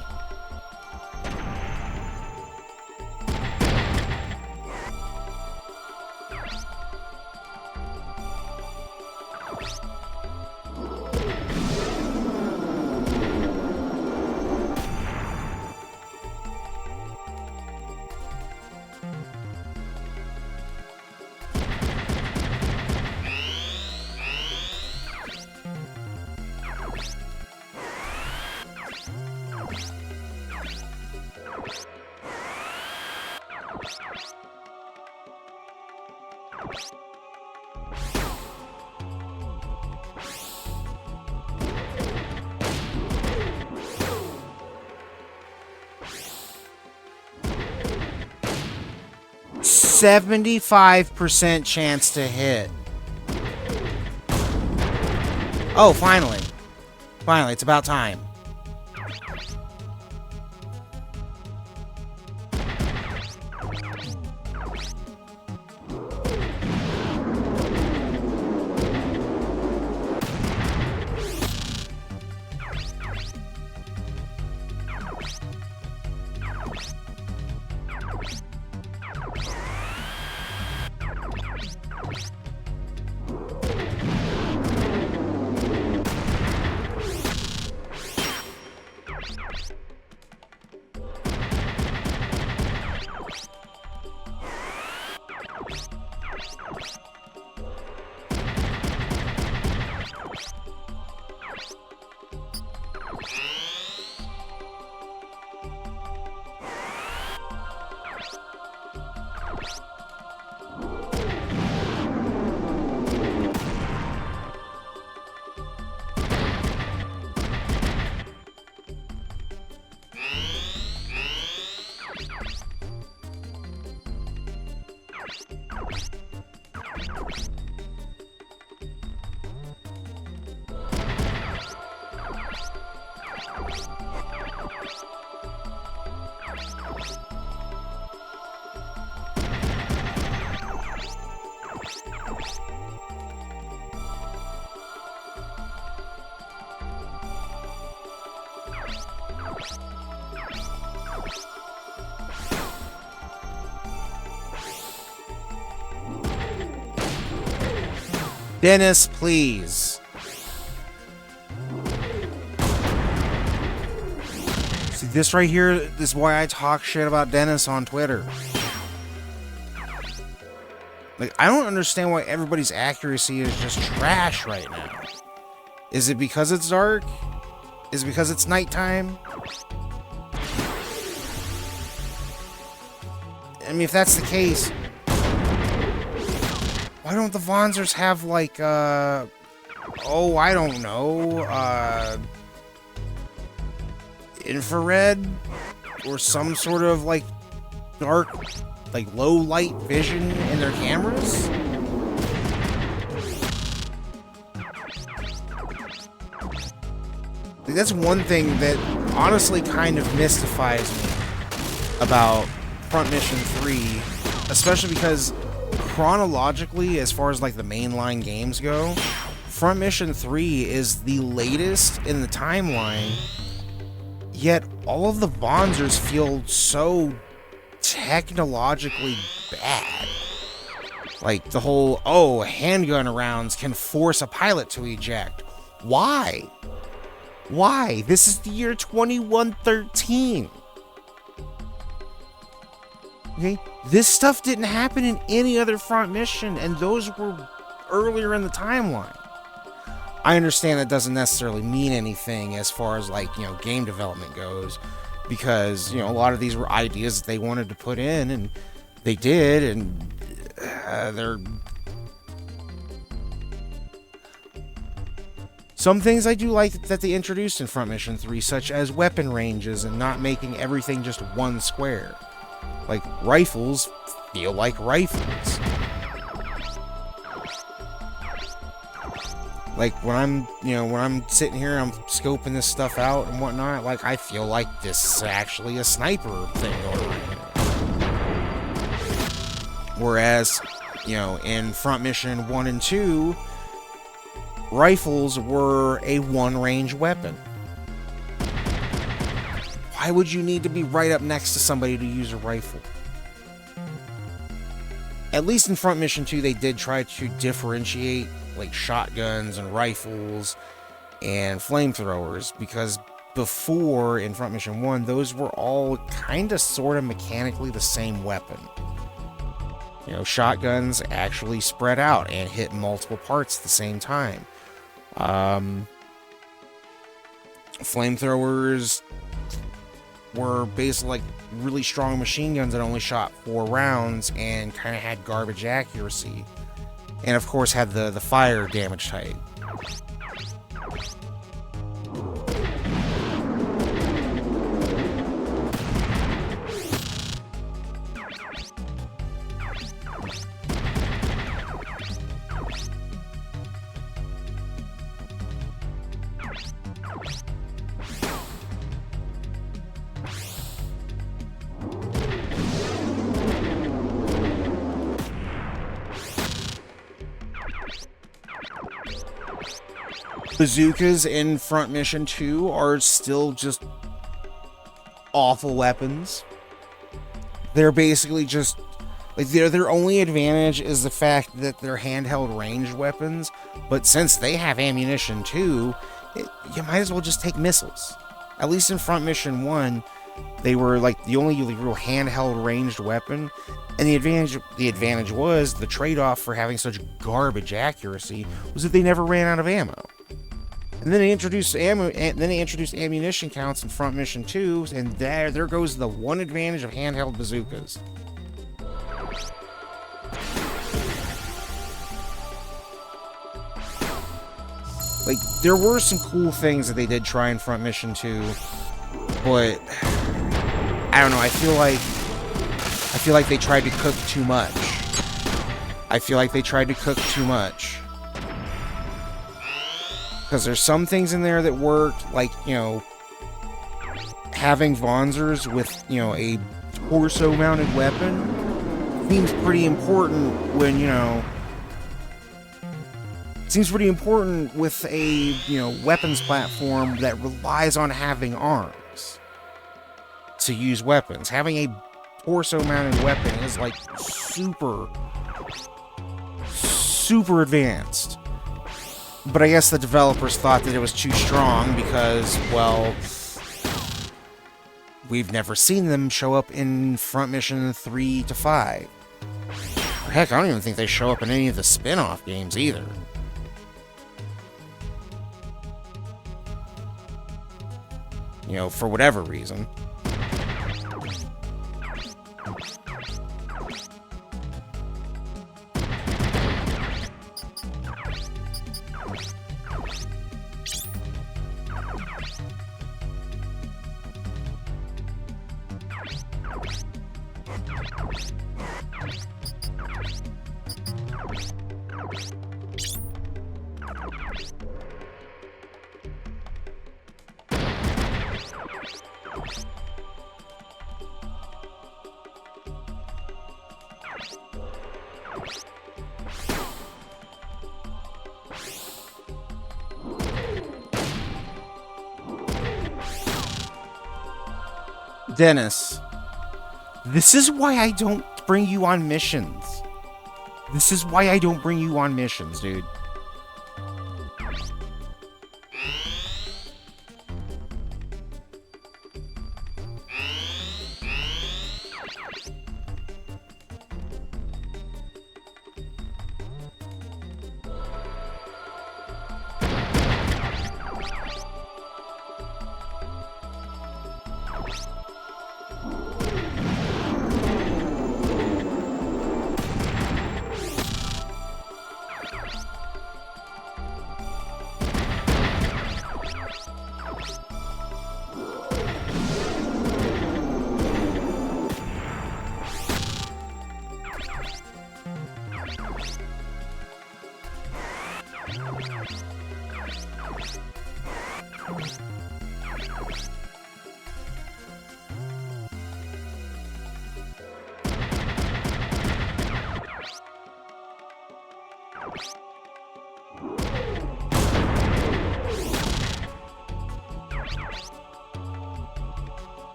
%75 chance to hit. Oh, finally. Finally, it's about time. Dennis, please. See, this right here, this is why I talk shit about Dennis on Twitter. Like, I don't understand why everybody's accuracy is just trash right now. Is it because it's dark? Is it because it's nighttime? I mean, if that's the case, why don't the Vonzers have, like, oh, I don't know, infrared? Or some sort of, like, dark, like, low light vision in their cameras? Like, that's one thing that honestly kind of mystifies me about Front Mission 3, especially because chronologically, as far as like the mainline games go, Front Mission 3 is the latest in the timeline, yet all of the Vonzers feel so technologically bad. Like the whole, oh, handgun rounds can force a pilot to eject. Why? Why? This is the year 2113. Okay? This stuff didn't happen in any other Front Mission, and those were earlier in the timeline. I understand that doesn't necessarily mean anything as far as, like, you know, game development goes, because, you know, a lot of these were ideas that they wanted to put in, and they did, and they're... Some things I do like that they introduced in Front Mission 3, such as weapon ranges and not making everything just one square. Like, rifles feel like rifles. Like, when I'm sitting here, I'm scoping this stuff out and whatnot, like, I feel like this is actually a sniper thing going on here. Whereas, you know, in Front Mission 1 and 2, rifles were a one-range weapon. Why would you need to be right up next to somebody to use a rifle? At least in Front Mission 2, they did try to differentiate, like, shotguns and rifles and flamethrowers, because before, in Front Mission 1, those were all kind of sort of mechanically the same weapon. You know, shotguns actually spread out and hit multiple parts at the same time. Flamethrowers were basically like really strong machine guns that only shot 4 rounds and kind of had garbage accuracy. And of course had the fire damage type. Bazookas in Front Mission 2 are still just awful weapons. They're basically just, like, their only advantage is the fact that they're handheld ranged weapons, but since they have ammunition too, you might as well just take missiles. At least in Front Mission 1, they were like the only real handheld ranged weapon, and the advantage was, the trade-off for having such garbage accuracy was that they never ran out of ammo. And then they introduced ammunition counts in Front Mission 2, and there goes the one advantage of handheld bazookas. Like, there were some cool things that they did try in Front Mission 2, but I don't know, I feel like they tried to cook too much. Because there's some things in there that worked, like, you know, having Vonzers with, you know, a torso-mounted weapon seems pretty important when, you know, seems pretty important with a, you know, weapons platform that relies on having arms to use weapons. Having a torso-mounted weapon is, like, super advanced. But I guess the developers thought that it was too strong because, well, we've never seen them show up in Front Mission 3 to 5. Heck, I don't even think they show up in any of the spin-off games either. You know, for whatever reason. Dennis, this is why I don't bring you on missions. This is why I don't bring you on missions, dude.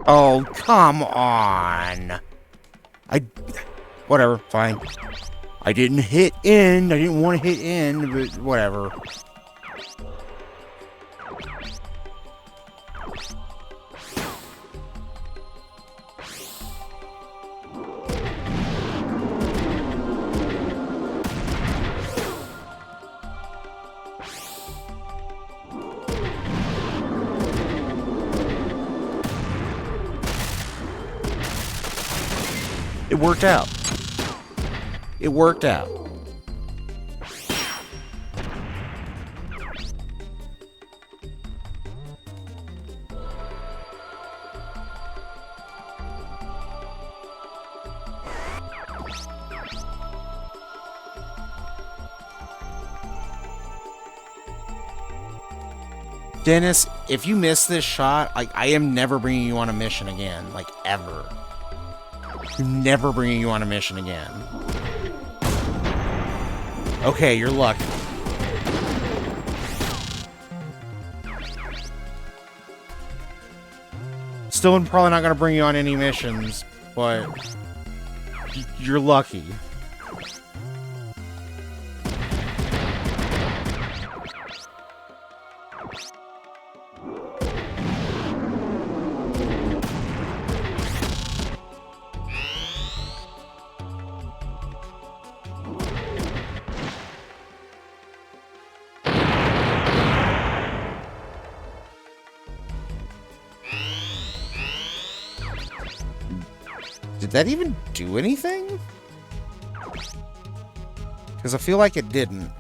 Oh, come on. Whatever, fine. I didn't hit end. I didn't want to hit end, but whatever. It worked out. It worked out. Dennis, if you miss this shot, I am never bringing you on a mission again. Like, ever. I'm never bringing you on a mission again. Okay, you're lucky. Still probably not going to bring you on any missions, but you're lucky. Did that even do anything? Because I feel like it didn't.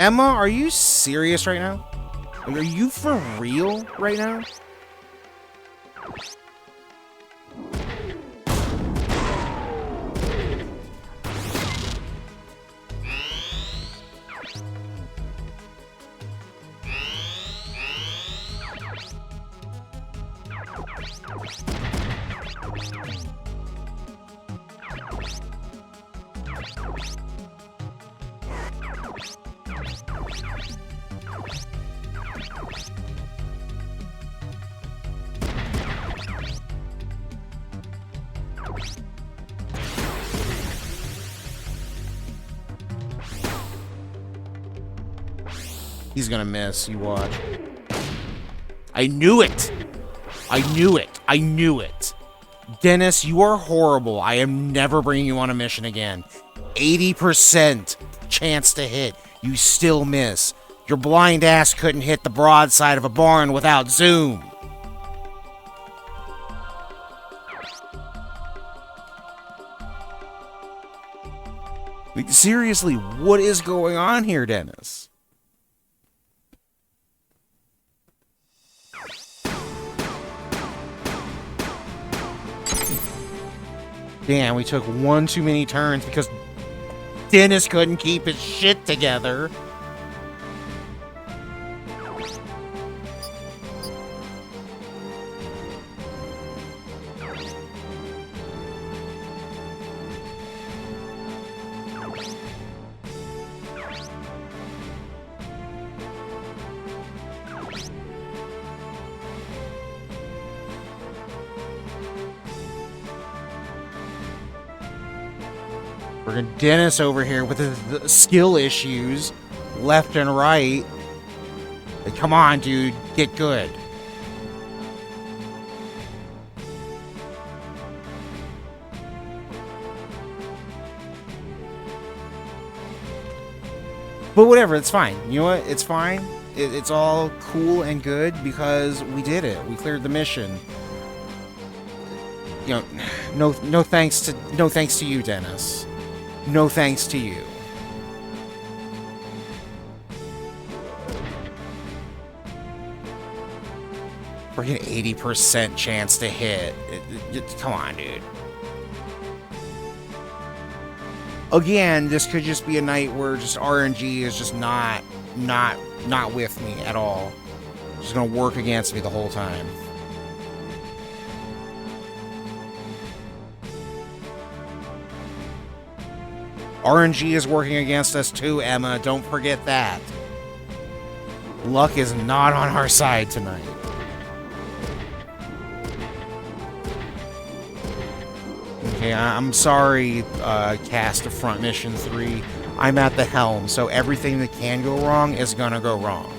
Emma, are you serious right now? Are you for real right now? He's gonna miss, you watch. I knew it! I knew it! I knew it! Dennis, you are horrible. I am never bringing you on a mission again. 80% chance to hit. You still miss. Your blind ass couldn't hit the broadside of a barn without zoom. Like, seriously, what is going on here, Dennis? Damn, we took one too many turns because Dennis couldn't keep his shit together. Freaking Dennis over here with the skill issues left and right. Like, come on, dude, get good. But whatever, it's fine. You know what? It's fine. It's all cool and good because we did it. We cleared the mission. You know, no thanks to you, Dennis. No thanks to you. Freaking 80% chance to hit. Come on, dude. Again, this could just be a night where just RNG is just not with me at all. Just gonna work against me the whole time. RNG is working against us too, Emma. Don't forget that. Luck is not on our side tonight. Okay, I'm sorry, cast of Front Mission 3. I'm at the helm, so everything that can go wrong is gonna go wrong.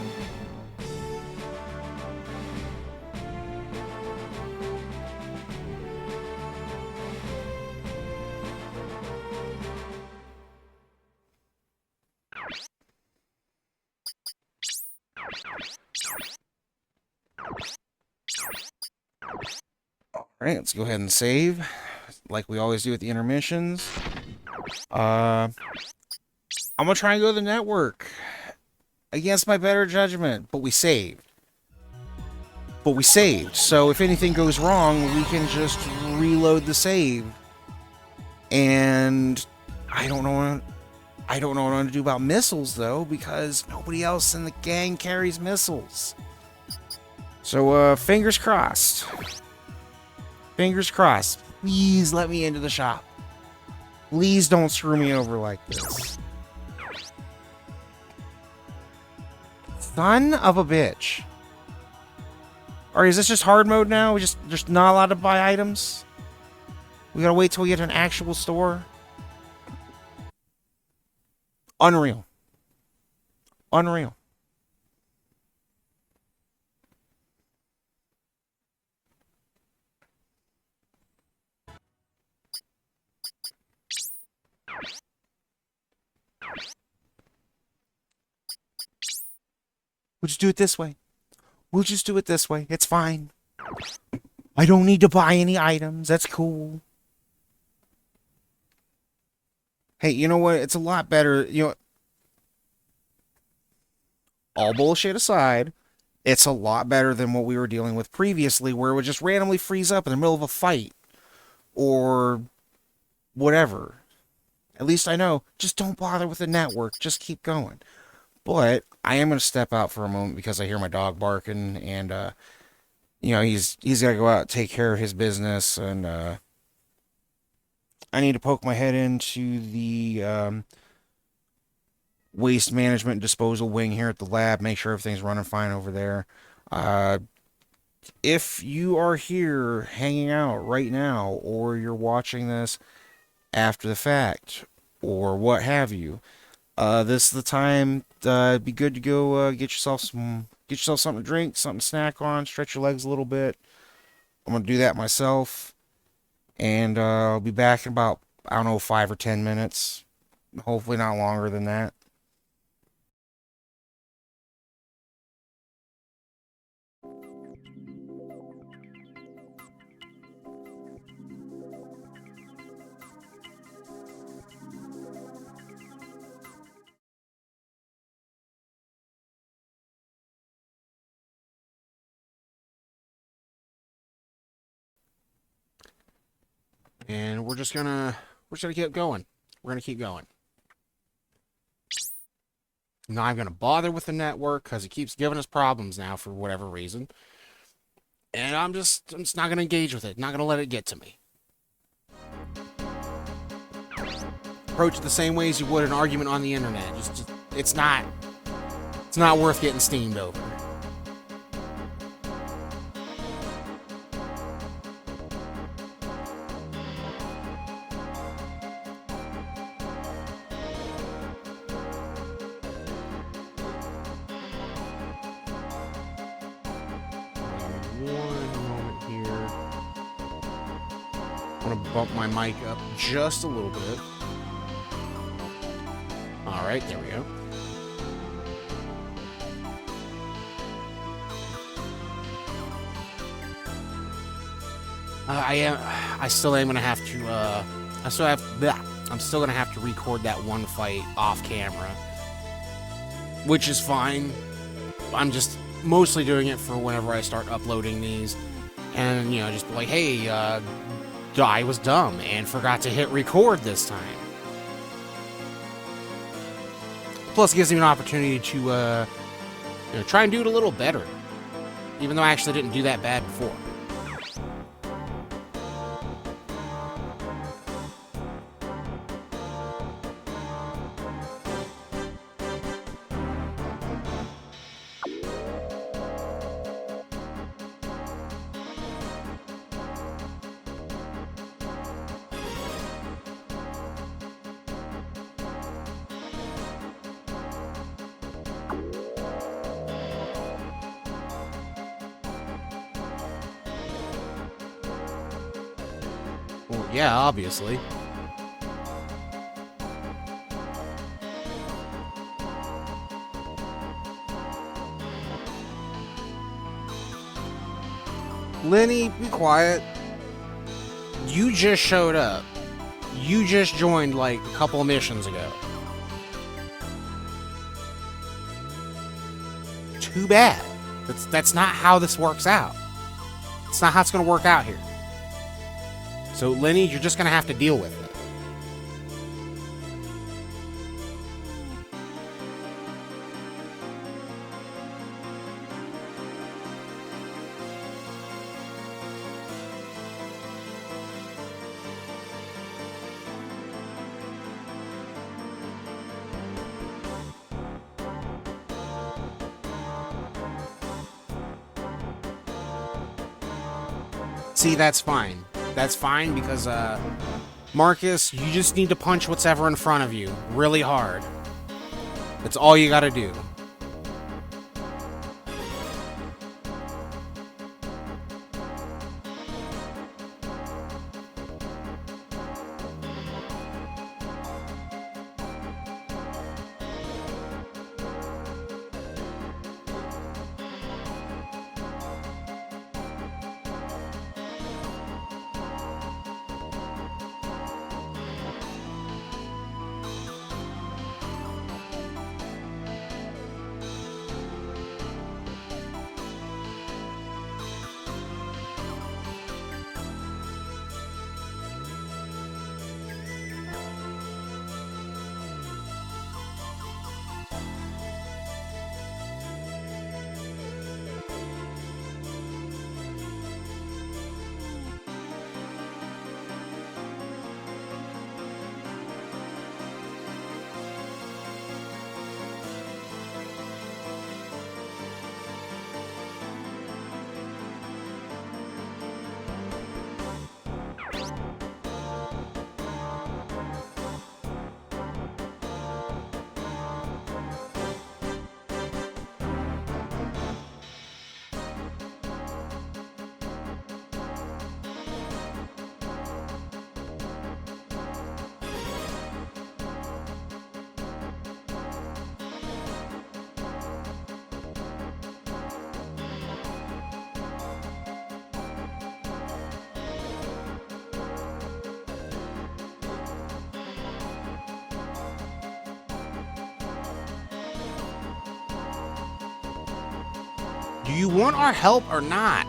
Alright, let's go ahead and save, like we always do at the intermissions. I'm gonna try and go to the network, against my better judgment, but we saved. So if anything goes wrong, we can just reload the save. And I don't know what I'm gonna do about missiles, though, because nobody else in the gang carries missiles. So, fingers crossed. Fingers crossed. Please let me into the shop. Please don't screw me over like this. Son of a bitch. Alright, is this just hard mode now? We just not allowed to buy items? We gotta wait till we get to an actual store? Unreal. Unreal. We'll just do it this way. We'll just do it this way. It's fine. I don't need to buy any items. That's cool. Hey, you know what? It's a lot better. You know, all bullshit aside, it's a lot better than what we were dealing with previously, where it would just randomly freeze up in the middle of a fight or whatever. At least I know, just don't bother with the network, just keep going. But I am going to step out for a moment because I hear my dog barking, and he's got to go out and take care of his business, and I need to poke my head into the waste management and disposal wing here at the lab, make sure everything's running fine over there. If you are here hanging out right now, or you're watching this after the fact, or what have you, this is the time. It'd be good to go get yourself something to drink, something to snack on, stretch your legs a little bit. I'm gonna do that myself, and I'll be back in about, I don't know, 5 or 10 minutes. Hopefully not longer than that. And we're just gonna keep going. We're gonna keep going. I'm not gonna bother with the network because it keeps giving us problems now for whatever reason. And I'm just not gonna engage with it. Not gonna let it get to me. Approach it the same way as you would an argument on the internet. It's not worth getting steamed over. I'm gonna bump my mic up just a little bit. All right, there we go. I'm still gonna have to record that one fight off camera, which is fine. I'm just mostly doing it for whenever I start uploading these, and just be like, hey, I was dumb and forgot to hit record this time. Plus, it gives me an opportunity to try and do it a little better, even though I actually didn't do that bad before. Well, yeah, obviously. Lenny, be quiet. You just showed up. You just joined like a couple of missions ago. Too bad. That's not how this works out. It's not how it's going to work out here. So, Lenny, you're just going to have to deal with it. See, that's fine. That's fine because, Marcus, you just need to punch what's ever in front of you really hard. That's all you gotta do. Do you want our help or not?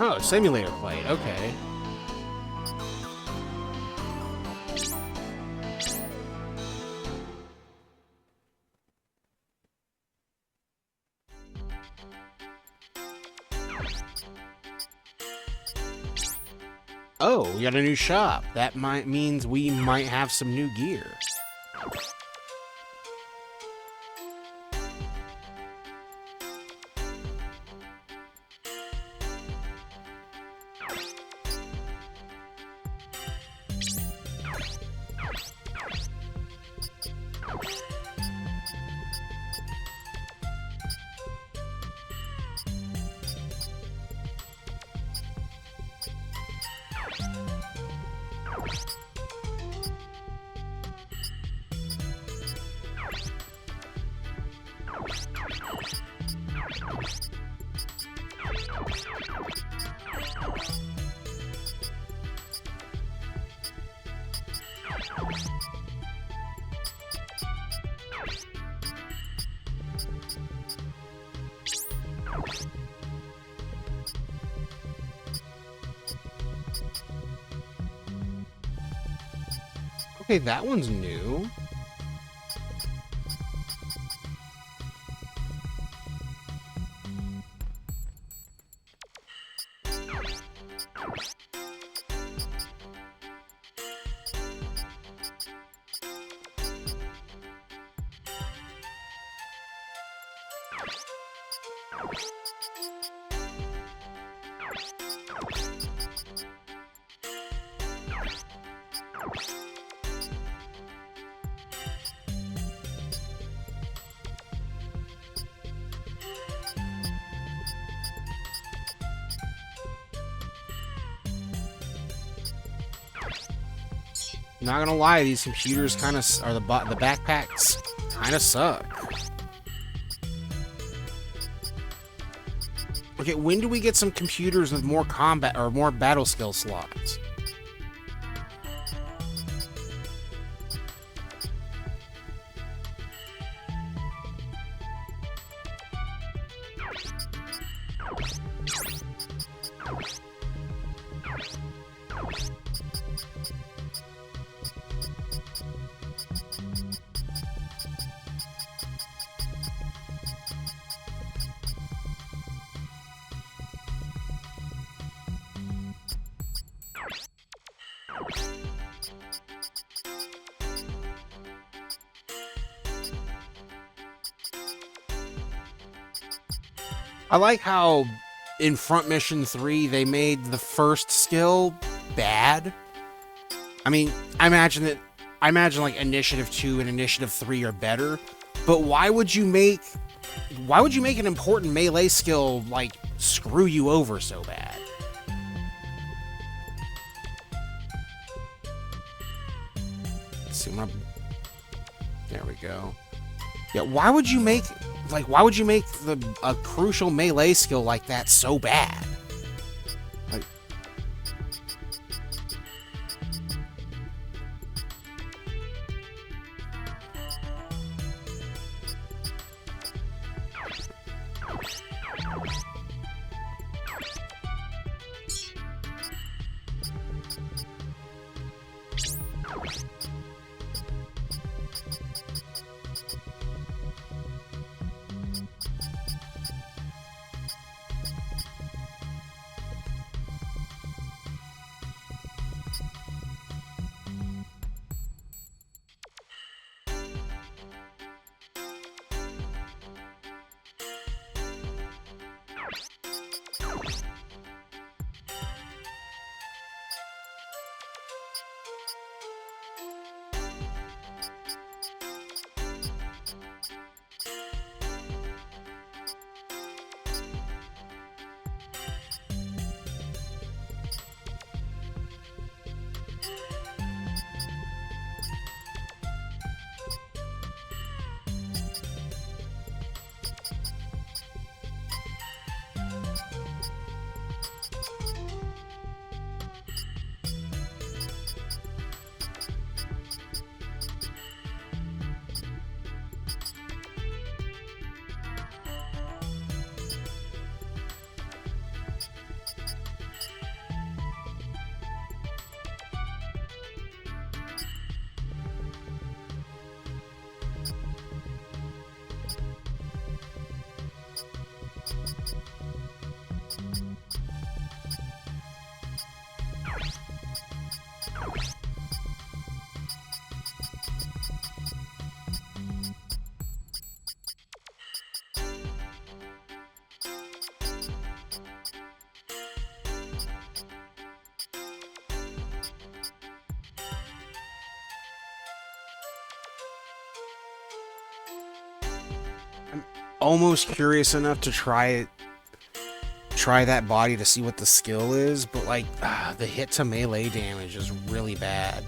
Oh, simulator fight. Okay. Oh, we got a new shop. That means we might have some new gear. Okay, that one's new. Not gonna lie, these computers kind of are the backpacks kind of suck. Okay, when do we get some computers with more combat or more battle skill slots? I like how in Front Mission 3 they made the first skill bad. I mean, I imagine like Initiative 2 and Initiative 3 are better, but why would you make an important melee skill like screw you over so bad? Let's see, there we go. Yeah, why would you make a crucial melee skill like that so bad? Like, almost curious enough to try that body to see what the skill is, but like the hit to melee damage is really bad.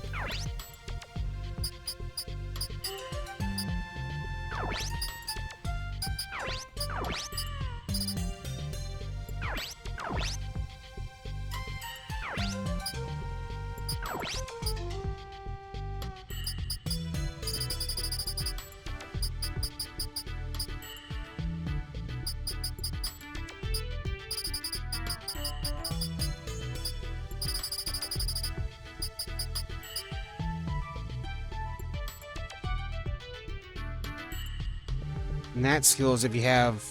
And that skill is if you have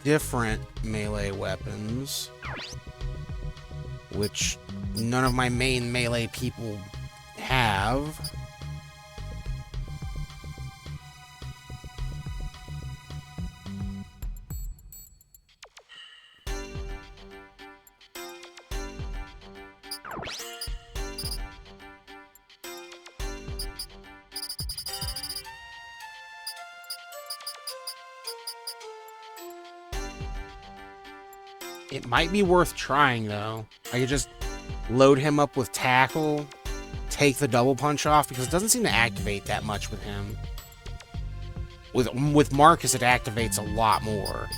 different melee weapons, which none of my main melee people have. It might be worth trying, though. I could just load him up with tackle, take the double punch off, because it doesn't seem to activate that much with him. With Marcus, it activates a lot more.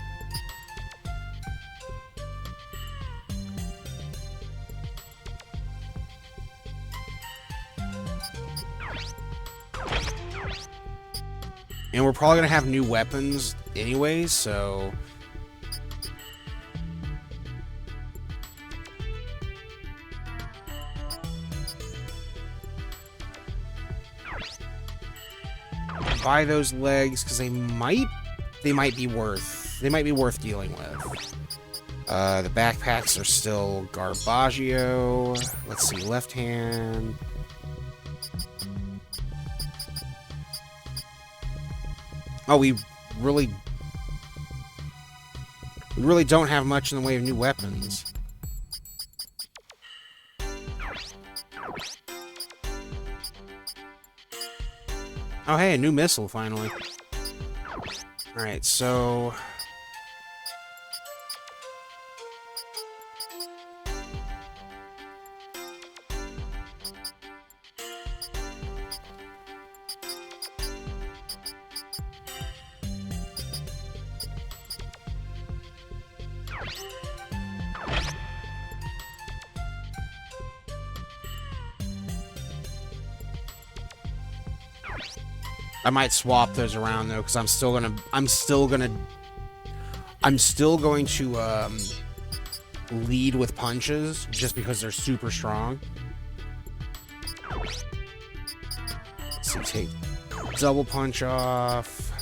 And we're probably going to have new weapons anyways, so... buy those legs because they might be worth dealing with. The backpacks are still Garbaggio. Let's see, left hand. Oh, we really don't have much in the way of new weapons. Oh, hey, a new missile, finally. Alright, so... I might swap those around though, because I'm still going to lead with punches just because they're super strong. Let's see, take double punch off.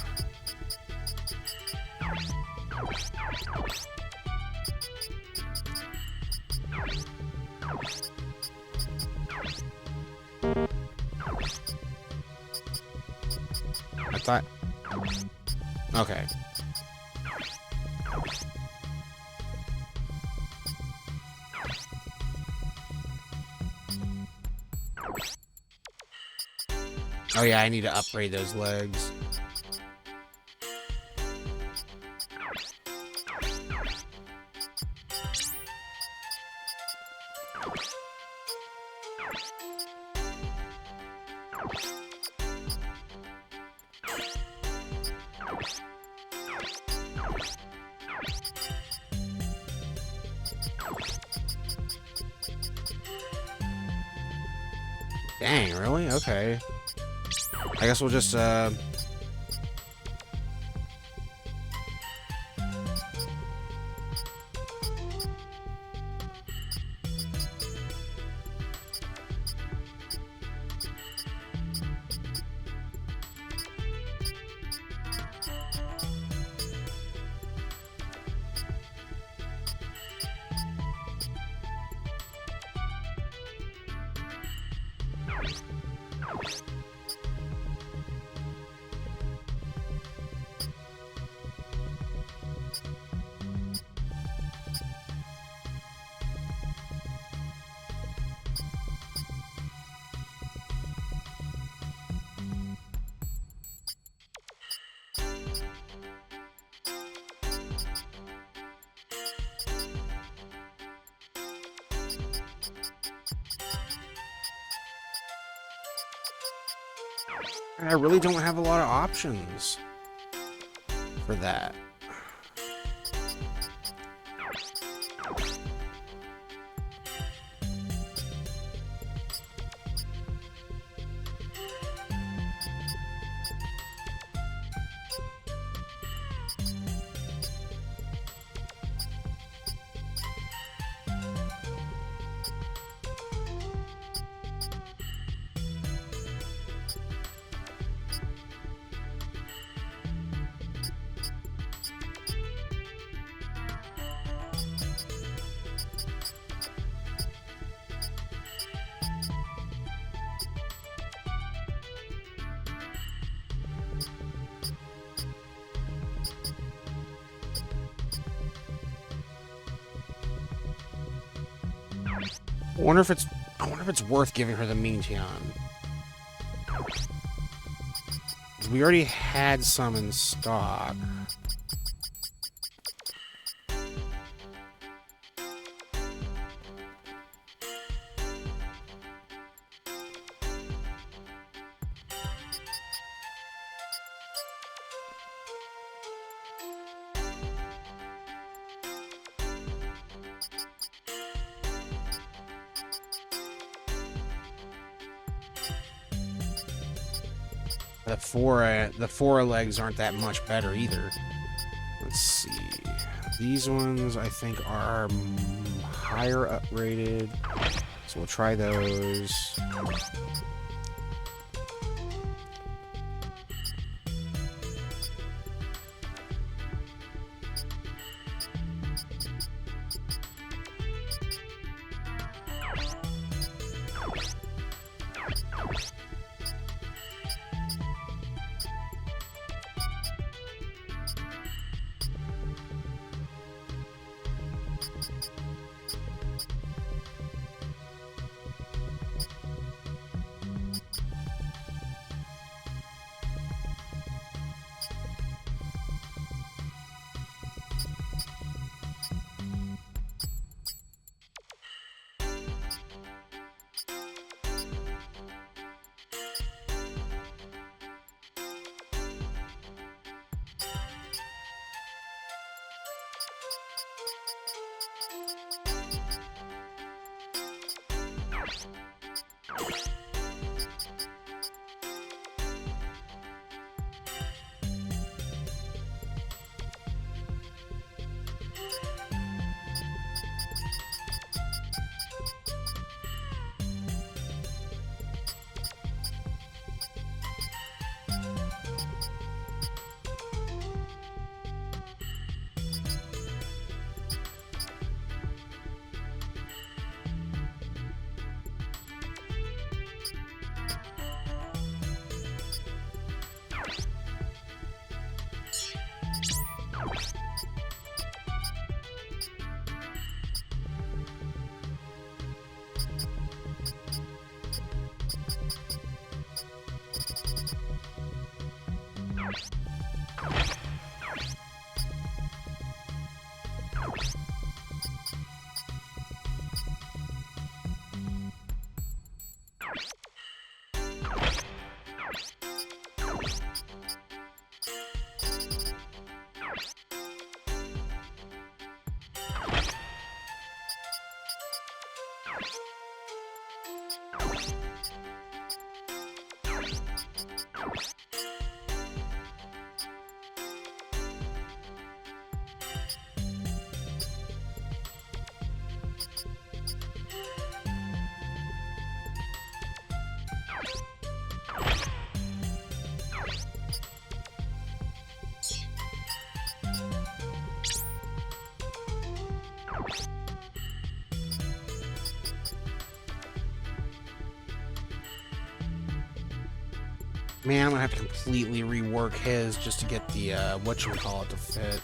I thought... okay. Oh yeah, I need to upgrade those legs. Dang, really? Okay. I guess we'll just, And I really don't have a lot of options for that. I wonder if it's worth giving her the Meteon. We already had some in stock. The four legs aren't that much better either. Let's see. These ones I think are higher uprated, so we'll try those. Man, I'm gonna have to completely rework his just to get the whatchamacallit to fit.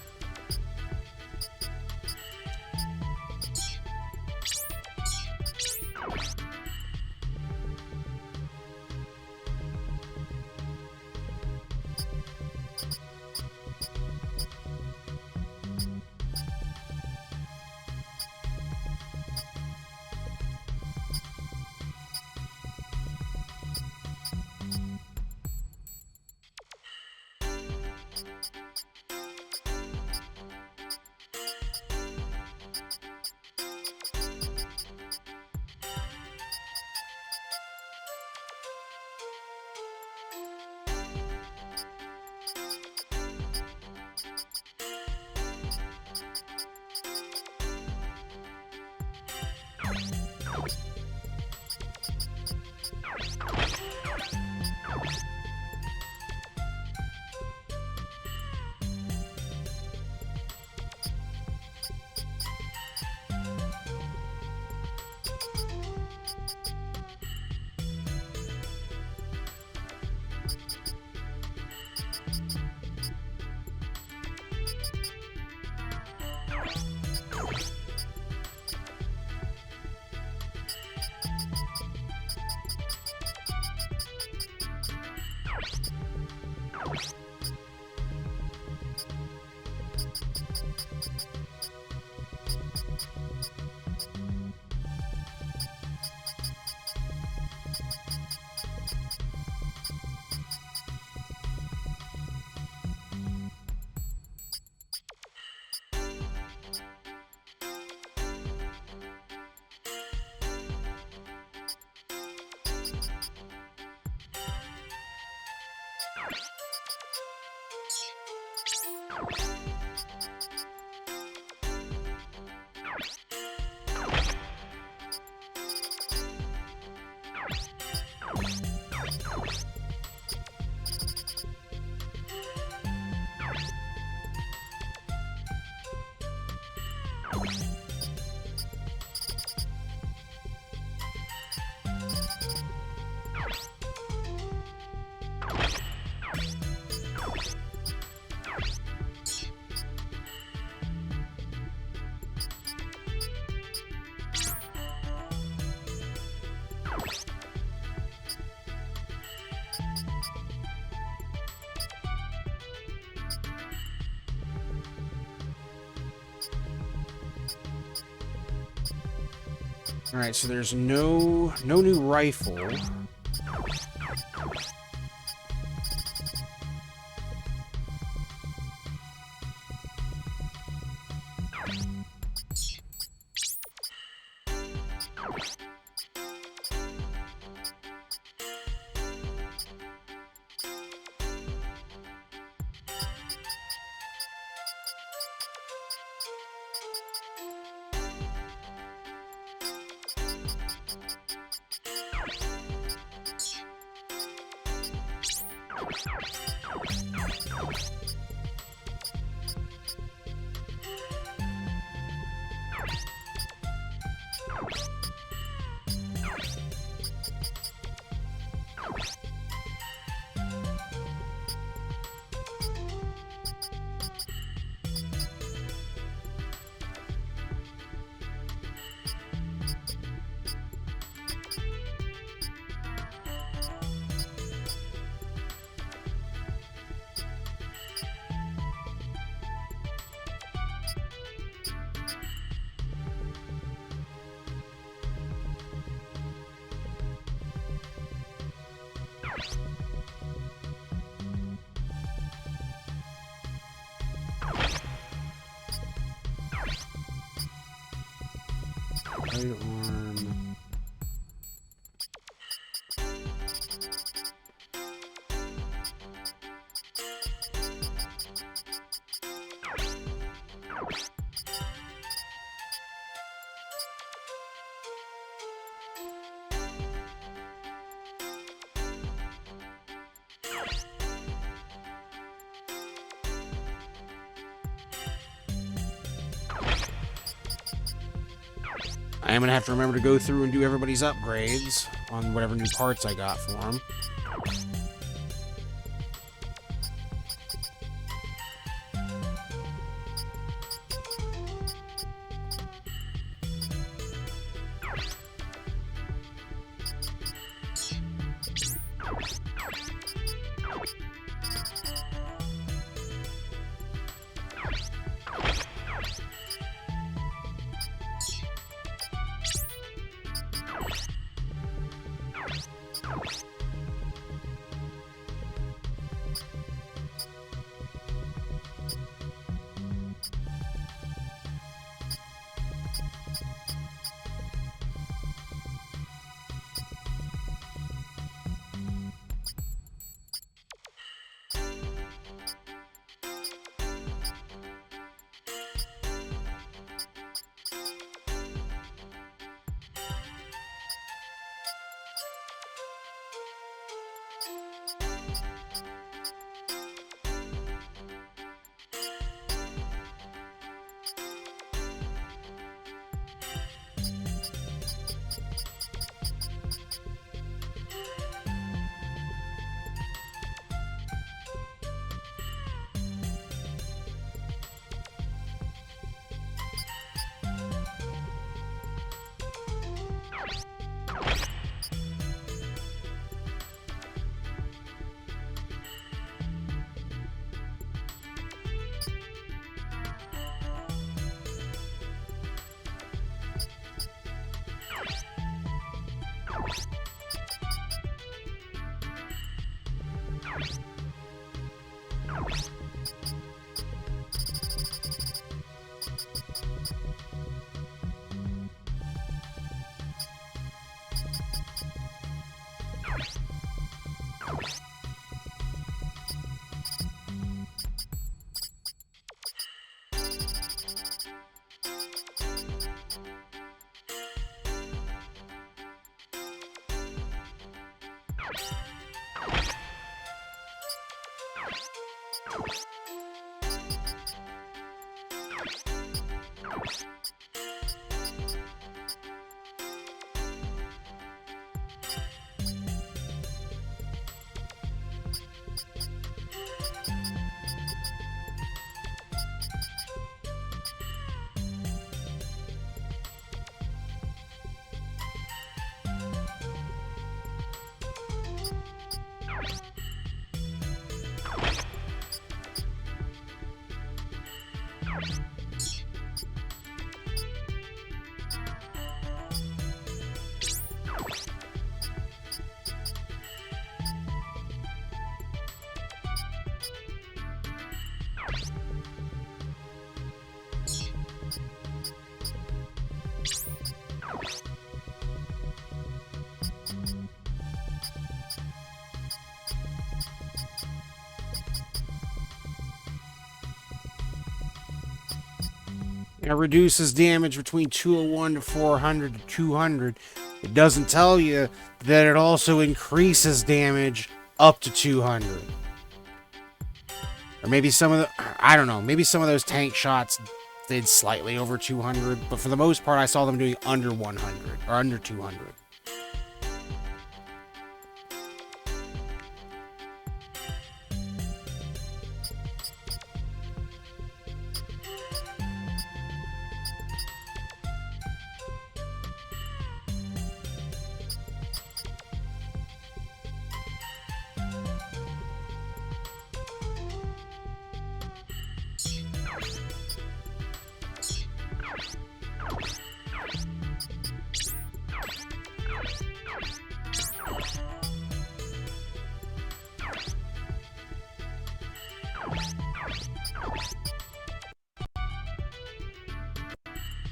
All right, so there's no new rifle. Right arm. I am going to have to remember to go through and do everybody's upgrades on whatever new parts I got for them. It reduces damage between 201 to 400 to 200. It doesn't tell you that it also increases damage up to 200. Or maybe some of the, I don't know, maybe some of those tank shots did slightly over 200, but for the most part I saw them doing under 100 or under 200.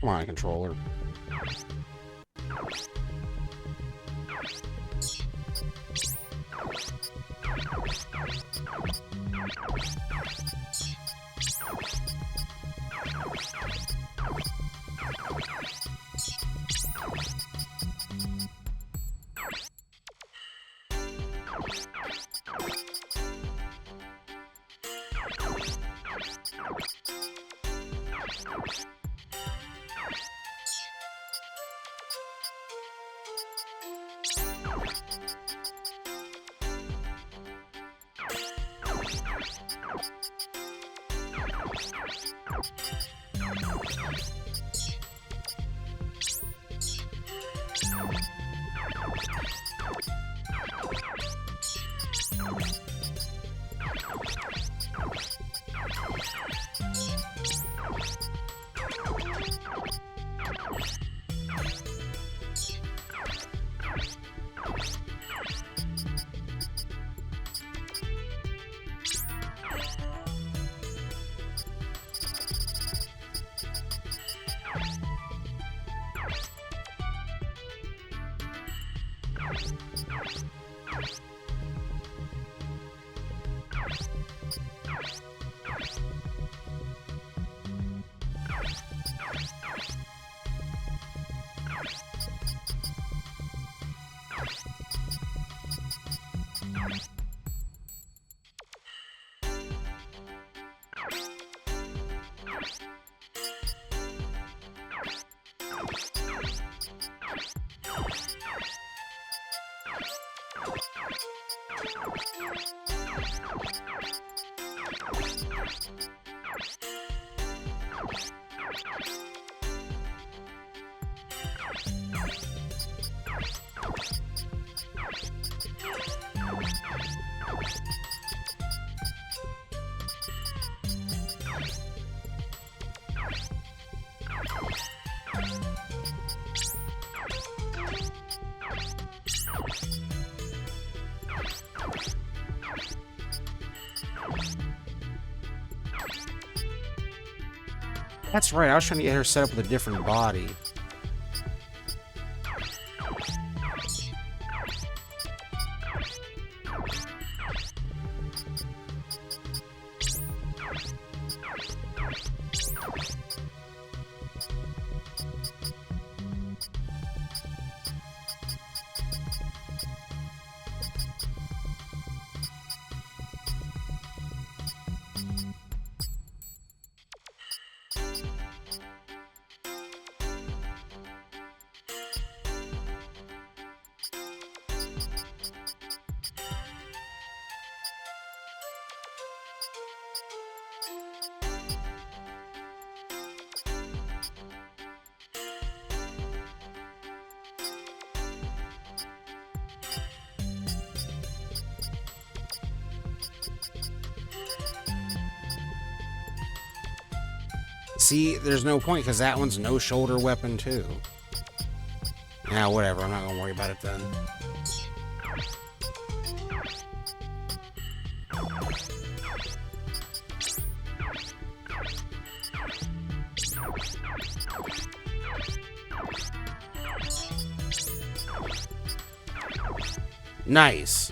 Come on, controller. That's right, I was trying to get her set up with a different body. See, there's no point because that one's no shoulder weapon too. Now, whatever. I'm not gonna worry about it then. Nice.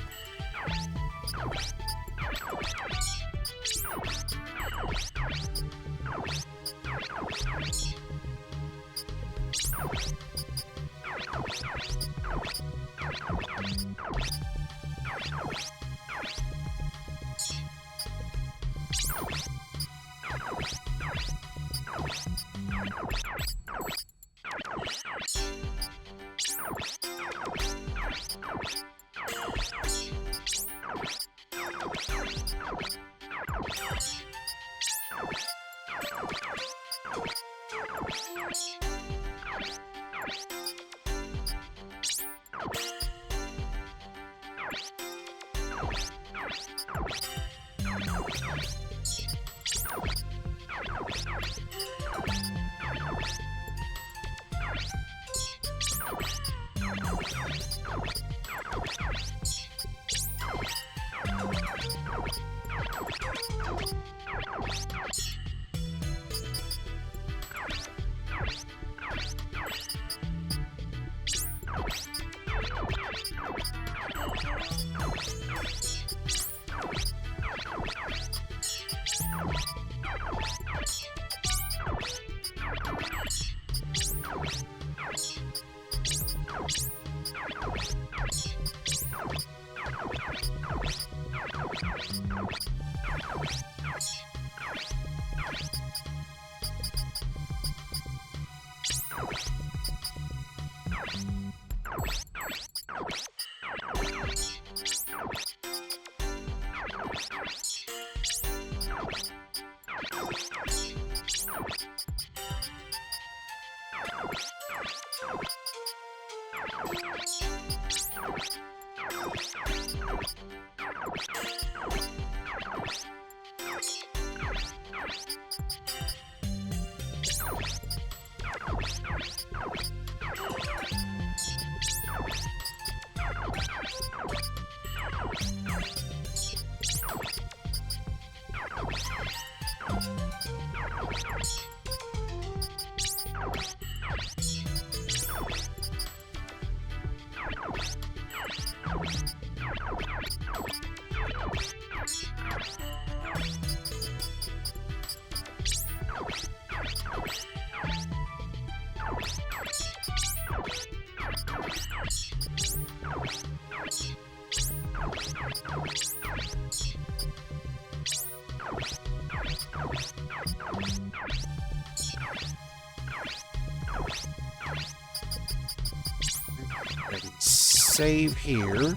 Save here.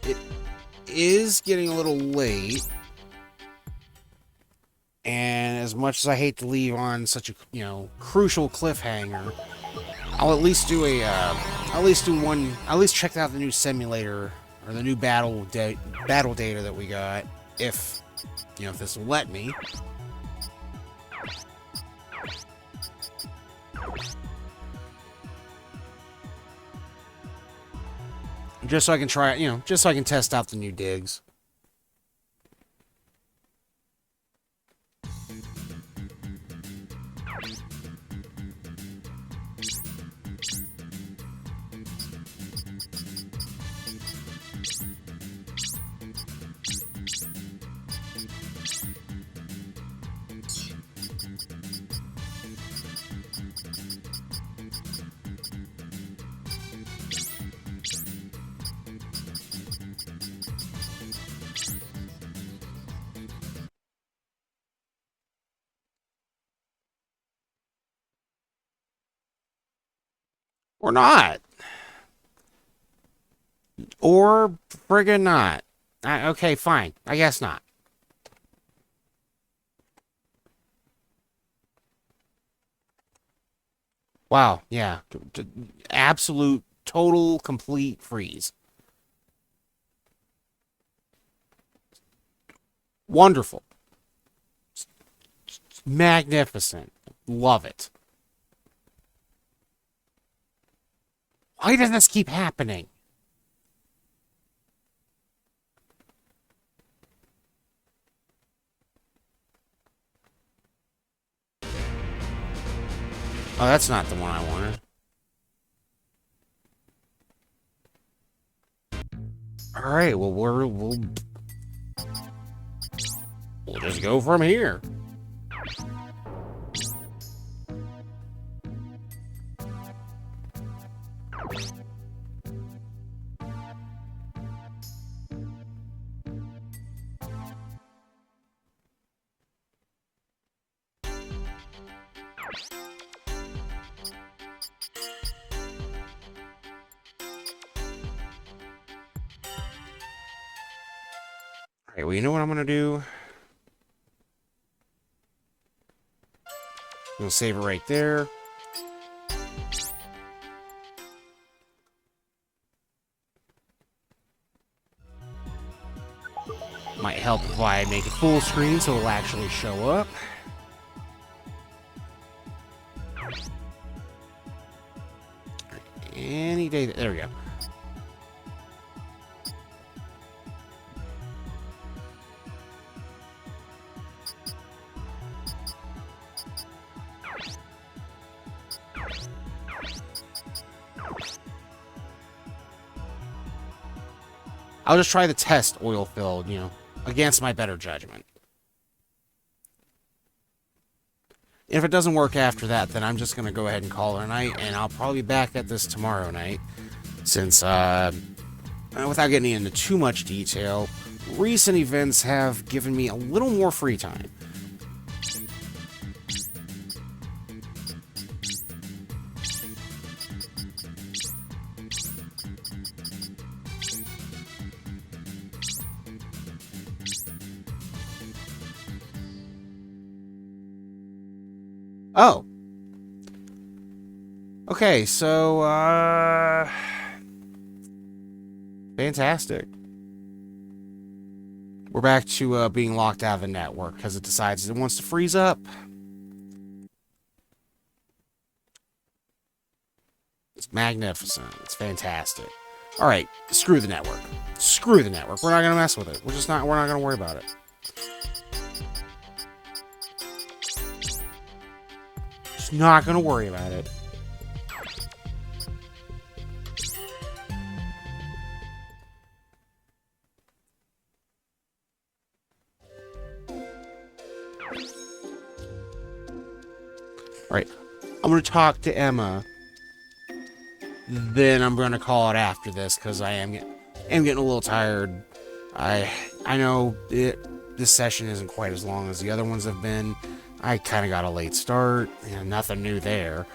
It is getting a little late, and as much as I hate to leave on such a crucial cliffhanger, I'll at least do a at least check out the new simulator or the new battle data that we got, if if this will let me. Just so I can try it, just so I can test out the new digs. Or not. Or friggin' not. Okay, fine. I guess not. Wow, yeah. Absolute, total, complete freeze. Wonderful. Magnificent. Love it. Why does this keep happening? Oh, that's not the one I wanted. All right, well, we'll just go from here. All right, well, you know what I'm gonna do? I'm gonna save it right there. Might help if I make it full screen so it'll actually show up. Any day. There we go. I'll just try the test oil filled, against my better judgment. If it doesn't work after that, then I'm just going to go ahead and call it a night, and I'll probably be back at this tomorrow night, since, without getting into too much detail, recent events have given me a little more free time. Oh. Okay, so, fantastic. We're back to being locked out of the network because it decides it wants to freeze up. It's magnificent. It's fantastic. All right, screw the network. Screw the network. We're not gonna mess with it. We're not gonna worry about it. Just not gonna worry about it. All right, I'm gonna talk to Emma. Then I'm gonna call it after this because I am getting a little tired. I know this session isn't quite as long as the other ones have been. I kind of got a late start, and nothing new there.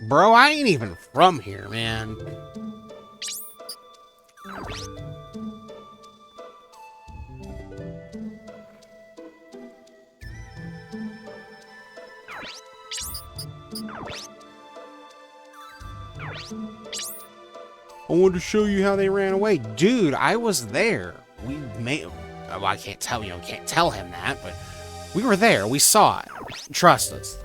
Bro, I ain't even from here, man. I wanted to show you how they ran away. Dude, I was there. We made... Well, I can't tell you. I can't tell him that, but we were there. We saw it. Trust us.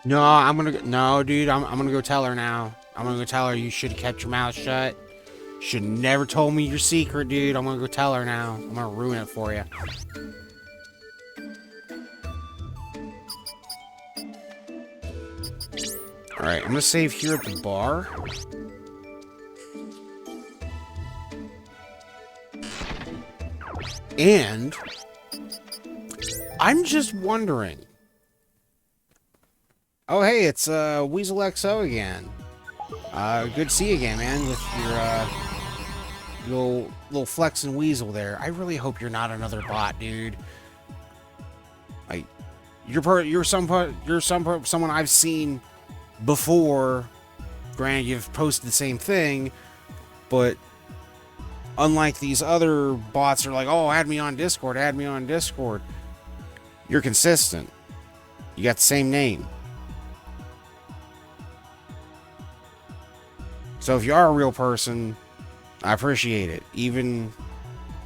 No, no, dude, I'm gonna go tell her now. I'm gonna go tell her you should have kept your mouth shut. Should never told me your secret, dude. I'm gonna go tell her now. I'm gonna ruin it for you. Alright, I'm gonna save here at the bar. And I'm just wondering. Oh, hey, it's Weasel XO again. Good to see you again, man, with your little flexing weasel there. I really hope you're not another bot, dude. Like, you're someone I've seen before. Granted, you've posted the same thing, but unlike these other bots are like, oh, add me on Discord, add me on Discord. You're consistent. You got the same name. So if you are a real person, I appreciate it. Even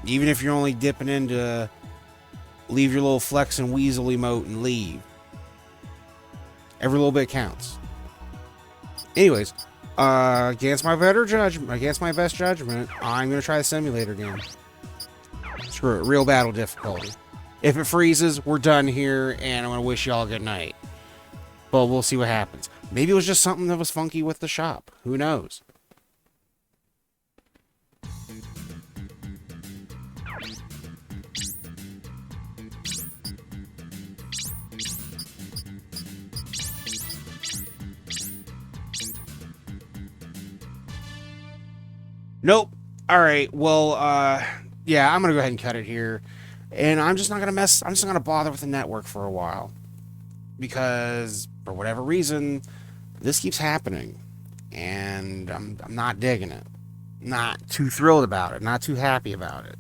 if you're only dipping in to leave your little flex and weasel emote and leave. Every little bit counts. Anyways, against my best judgment, I'm gonna try the simulator game. Screw it, real battle difficulty. If it freezes, we're done here, and I'm gonna wish y'all a good night. But we'll see what happens. Maybe it was just something that was funky with the shop. Who knows? Nope. Alright, well, yeah, I'm gonna go ahead and cut it here. And I'm just not gonna bother with the network for a while. Because, for whatever reason, this keeps happening. And I'm not digging it. Not too thrilled about it. Not too happy about it.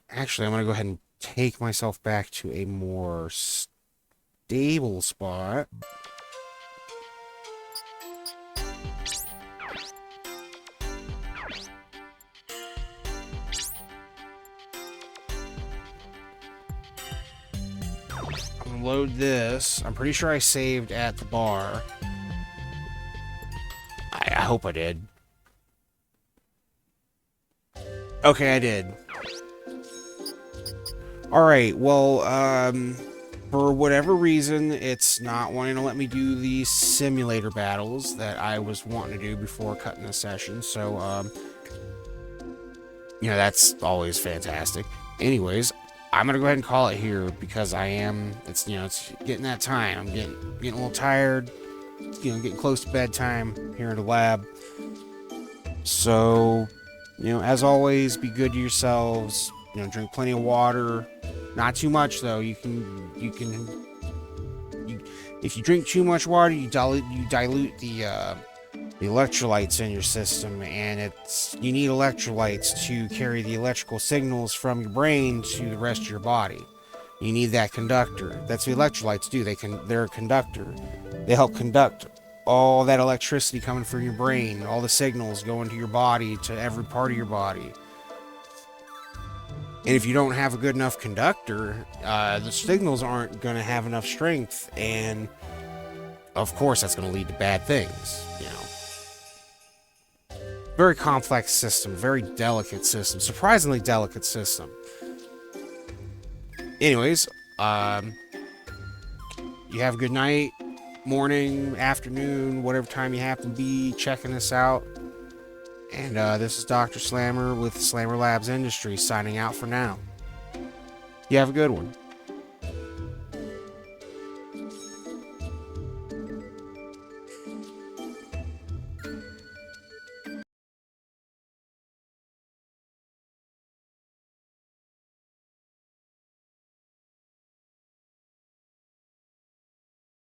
Actually, I'm gonna go ahead and take myself back to a more stable spot. Load this. I'm pretty sure I saved at the bar. I hope I did. Okay, I did. Alright, well, for whatever reason, it's not wanting to let me do the simulator battles that I was wanting to do before cutting the session, so, that's always fantastic. Anyways, I'm gonna go ahead and call it here because it's getting that time. I'm getting a little tired. Getting close to bedtime here in the lab. So, as always, be good to yourselves. Drink plenty of water. Not too much though. If you drink too much water, you dilute the electrolytes in your system, and you need electrolytes to carry the electrical signals from your brain to the rest of your body. You need that conductor. That's what electrolytes do. They're a conductor. They help conduct all that electricity coming from your brain, all the signals going to your body, to every part of your body. And if you don't have a good enough conductor, the signals aren't going to have enough strength, and of course that's going to lead to bad things. Very complex system, very delicate system, surprisingly delicate system. Anyways, you have a good night, morning, afternoon, whatever time you happen to be checking this out. And this is Dr. Slammer with Slammer Labs Industries signing out for now. You have a good one.